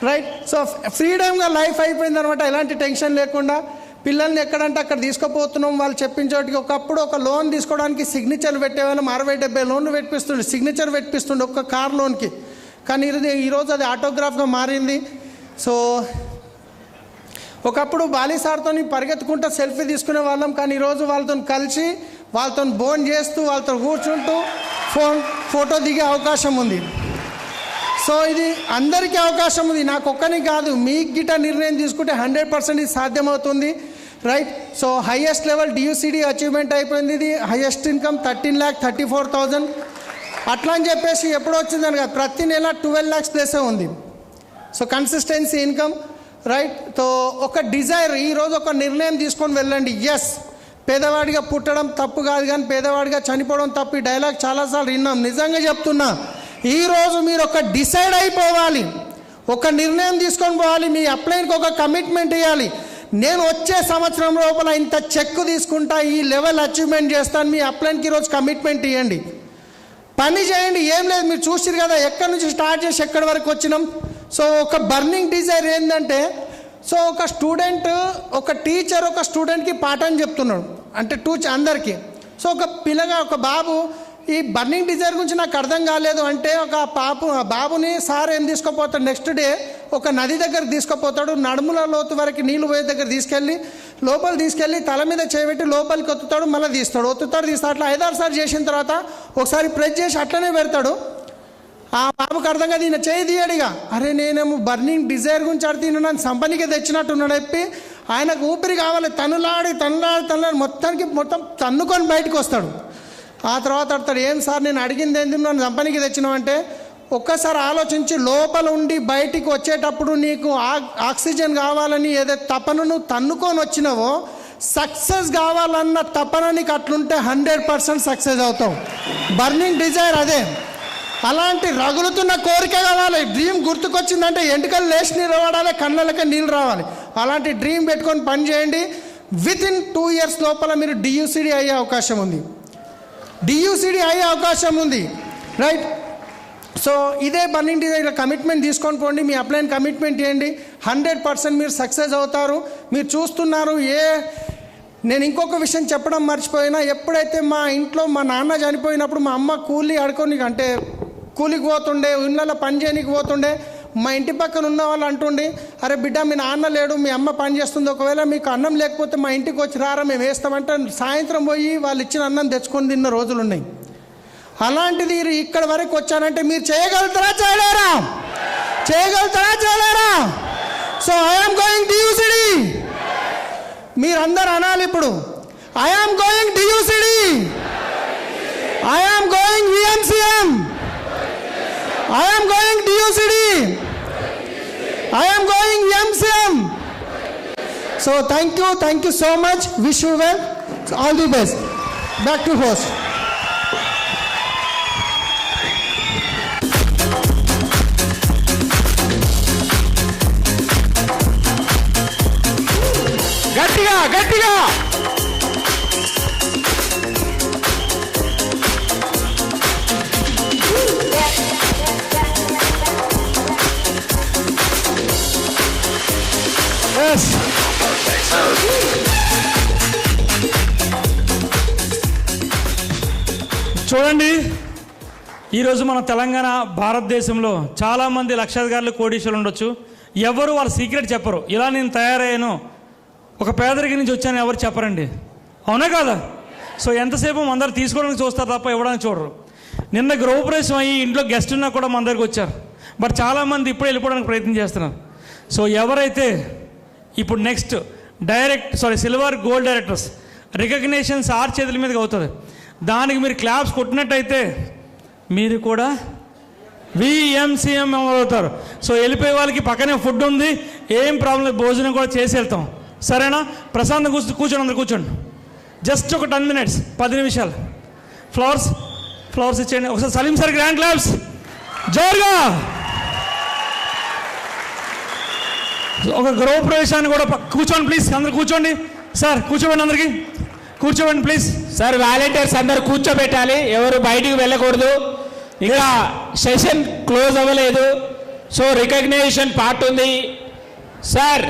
రైట్. సో ఫ్రీడమ్గా లైఫ్ అయిపోయింది అనమాట, ఎలాంటి టెన్షన్ లేకుండా. పిల్లల్ని ఎక్కడంటే అక్కడ తీసుకుపోతున్నాం, వాళ్ళు చెప్పిన చోటికి. ఒకప్పుడు ఒక లోన్ తీసుకోవడానికి సిగ్నేచర్లు పెట్టేవాళ్ళం, 60-70 లోన్లు పెట్టిస్తుండే, సిగ్నేచర్ పెట్టిస్తుండే ఒక్క కార్ లోన్కి. కానీ ఈరోజు అది ఆటోగ్రాఫ్గా మారింది. సో ఒకప్పుడు బాలీ సార్తో పరిగెత్తుకుంటూ సెల్ఫీ తీసుకునే వాళ్ళం. కానీ ఈరోజు వాళ్ళతో కలిసి, వాళ్ళతో బోన్ చేస్తూ, వాళ్ళతో కూర్చుంటూ ఫోటో దిగే అవకాశం ఉంది. సో ఇది అందరికీ అవకాశం ఉంది, నాకు ఒక్కనికి కాదు. మీకు గిట్ట నిర్ణయం తీసుకుంటే 100% ఇది సాధ్యమవుతుంది, right. So highest level డియూసిడి achievement అయిపోయింది. ఇది హైయెస్ట్ ఇన్కమ్ 13,34,000. అట్లా అని చెప్పేసి ఎప్పుడో వచ్చిందని కాదు, ప్రతి నెల 12 lakhs ప్లస్ ఉంది. So consistency income, right. So ఒక డిజైర్, ఈరోజు ఒక నిర్ణయం తీసుకొని వెళ్ళండి. ఎస్, పేదవాడిగా పుట్టడం తప్పు కాదు, కానీ పేదవాడిగా చనిపోవడం తప్పు. ఈ డైలాగ్ చాలాసార్లు విన్నాం. నిజంగా చెప్తున్నా, ఈరోజు మీరు ఒక డిసైడ్ అయిపోవాలి, ఒక నిర్ణయం తీసుకొని పోవాలి. మీ అప్లైన్కి ఒక కమిట్మెంట్ ఇవ్వాలి. నేను వచ్చే సంవత్సరం లోపల ఇంత చెక్ తీసుకుంటా, ఈ లెవెల్ అచీవ్మెంట్ చేస్తాను. మీ అప్లైన్కి ఈరోజు కమిట్మెంట్ ఇవ్వండి, పని చేయండి. ఏం లేదు, మీరు చూసిరు కదా ఎక్కడి నుంచి స్టార్ట్ చేసి ఎక్కడి వరకు వచ్చినాం. సో ఒక బర్నింగ్ డిజైర్ ఏంటంటే, సో ఒక స్టూడెంట్, ఒక టీచర్ ఒక స్టూడెంట్కి పాఠం చెప్తున్నాడు అంటే అందరికీ. సో ఒక బాబు ఈ బర్నింగ్ డిజైర్ గురించి నాకు అర్థం కాలేదు అంటే, ఒక బాబుని సార్ ఏం తీసుకుపోతాడు, నెక్స్ట్ డే ఒక నది దగ్గర తీసుకుపోతాడు. నడుముల లోతు వరకు నీళ్ళు పోయే దగ్గర లోపల తీసుకెళ్ళి తల మీద చేయబెట్టి లోపలికి ఒత్తుతాడు, మళ్ళీ తీస్తాడు. అట్లా 5-6 సార్లు చేసిన తర్వాత ఒకసారి ప్రెస్ చేసి అట్లనే పెడతాడు. ఆ బాబుకి అర్థం కాదు, ఈయన చేయి తీయడిగా. అరే నేనేమో బర్నింగ్ డిజైర్ గురించి అడిగిన నన్ను సంపనికి తెచ్చినట్టున్నాడు చెప్పి ఆయనకు ఊపిరి కావాలి. తనులాడి మొత్తం తన్నుకొని బయటకు వస్తాడు. ఆ తర్వాత అడతాడు, ఏం సార్ నేను అడిగింది ఏంది, నన్ను సంపనికి తెచ్చినావంటే, ఒక్కసారి ఆలోచించి లోపల ఉండి బయటికి వచ్చేటప్పుడు నీకు ఆక్సిజన్ కావాలని ఏదైతే తపన నువ్వు తన్నుకొని వచ్చినావో, సక్సెస్ కావాలన్న తపన నీకు అట్లుంటే 100% సక్సెస్ అవుతావు. బర్నింగ్ డిజైర్ అదే. అలాంటి రగులుతున్న కోరిక కావాలి. డ్రీమ్ గుర్తుకొచ్చిందంటే ఎంటికలు లేచి నిలబడాలి, కళ్ళకి నీళ్ళు రావాలి. అలాంటి డ్రీమ్ పెట్టుకొని పని చేయండి. వితిన్ 2 years లోపల మీరు డియూసిడి అయ్యే అవకాశం ఉంది, రైట్. సో ఇదే బర్నింగ్ డిజైర్ కమిట్మెంట్ తీసుకొని పోండి. మీ అప్లైన్ కమిట్మెంట్ చేయండి, 100% మీరు సక్సెస్ అవుతారు. మీరు చూస్తున్నారు. నేను ఇంకొక విషయం చెప్పడం మర్చిపోయినా, ఎప్పుడైతే మా ఇంట్లో మా నాన్న చనిపోయినప్పుడు మా అమ్మ కూలికి పోతుండే, ఇళ్ళలో పని చేయడానికి పోతుండే. మా ఇంటి పక్కన ఉన్న వాళ్ళు అంటుండే, అరే బిడ్డ మీ నాన్న లేడు, మీ అమ్మ పని చేస్తుంది, ఒకవేళ మీకు అన్నం లేకపోతే మా ఇంటికి వచ్చి రారా, మేము వేస్తామంటే సాయంత్రం పోయి వాళ్ళు ఇచ్చిన అన్నం తెచ్చుకొని తిన్న రోజులు ఉన్నాయి. అలాంటిది ఇక్కడ వరకు వచ్చానంటే మీరు చేయగలుగుతారా చేయలేరా? So I'm going డియూసిడి. మీరందరూ అనాలి ఇప్పుడు, I'm going డియూసిడి. I am going DUCD. I am going MCM. So thank you so much. Wish you well. All the best. Back to host. గట్టిగా చూడండి, ఈరోజు మన తెలంగాణ భారతదేశంలో చాలామంది లక్షాధికారులు కోటీశ్వరులు ఉండొచ్చు. ఎవరు వాళ్ళ సీక్రెట్ చెప్పరు. ఇలా నేను తయారయ్యాను, ఒక పేదరికం నుంచి వచ్చాను ఎవరు చెప్పరండి. అవునా కాదా? సో ఎంతసేపు మన దగ్గర తీసుకోవడానికి చూస్తారు తప్ప ఇవ్వడానికి చూడరు. నిన్న గృహప్రవేశం అయ్యి ఇంట్లో గెస్ట్ ఉన్నా కూడా మన దగ్గరకు వచ్చారు. బట్ చాలామంది ఇప్పుడు వెళ్ళిపోవడానికి ప్రయత్నం చేస్తున్నారు. సో ఎవరైతే ఇప్పుడు next silver gold directors recognitions 6 చేతుల మీదకి అవుతుంది. దానికి మీరు క్లాప్స్ కొట్టినట్టయితే మీరు కూడా VMCM అవుతారు. సో వెళ్ళిపోయే వాళ్ళకి పక్కనే ఫుడ్ ఉంది, ఏం ప్రాబ్లం లేదు, భోజనం కూడా చేసి వెళ్తాం. సరేనా? ప్రశాంతం కూర్చోండి, అందరు కూర్చోండి. జస్ట్ ఒక 10 minutes, 10 నిమిషాలు. ఫ్లవర్స్ ఇచ్చేయండి. ఒకసారి సలీం సార్ గ్రాండ్ క్లాప్స్ జోరుగా. ఒక గృహప్రవేశాన్ని కూడా కూర్చోండి ప్లీజ్, అందరు కూర్చోండి. సార్ కూర్చోండి, అందరికి కూర్చోండి ప్లీజ్. సార్ వాలంటీర్స్ అందరు కూర్చోబెట్టాలి, ఎవరు బయటికి వెళ్ళకూడదు. ఇంకా సెషన్ క్లోజ్ అవ్వలేదు. సో రికగ్నిషన్ పార్ట్ ఉంది సార్.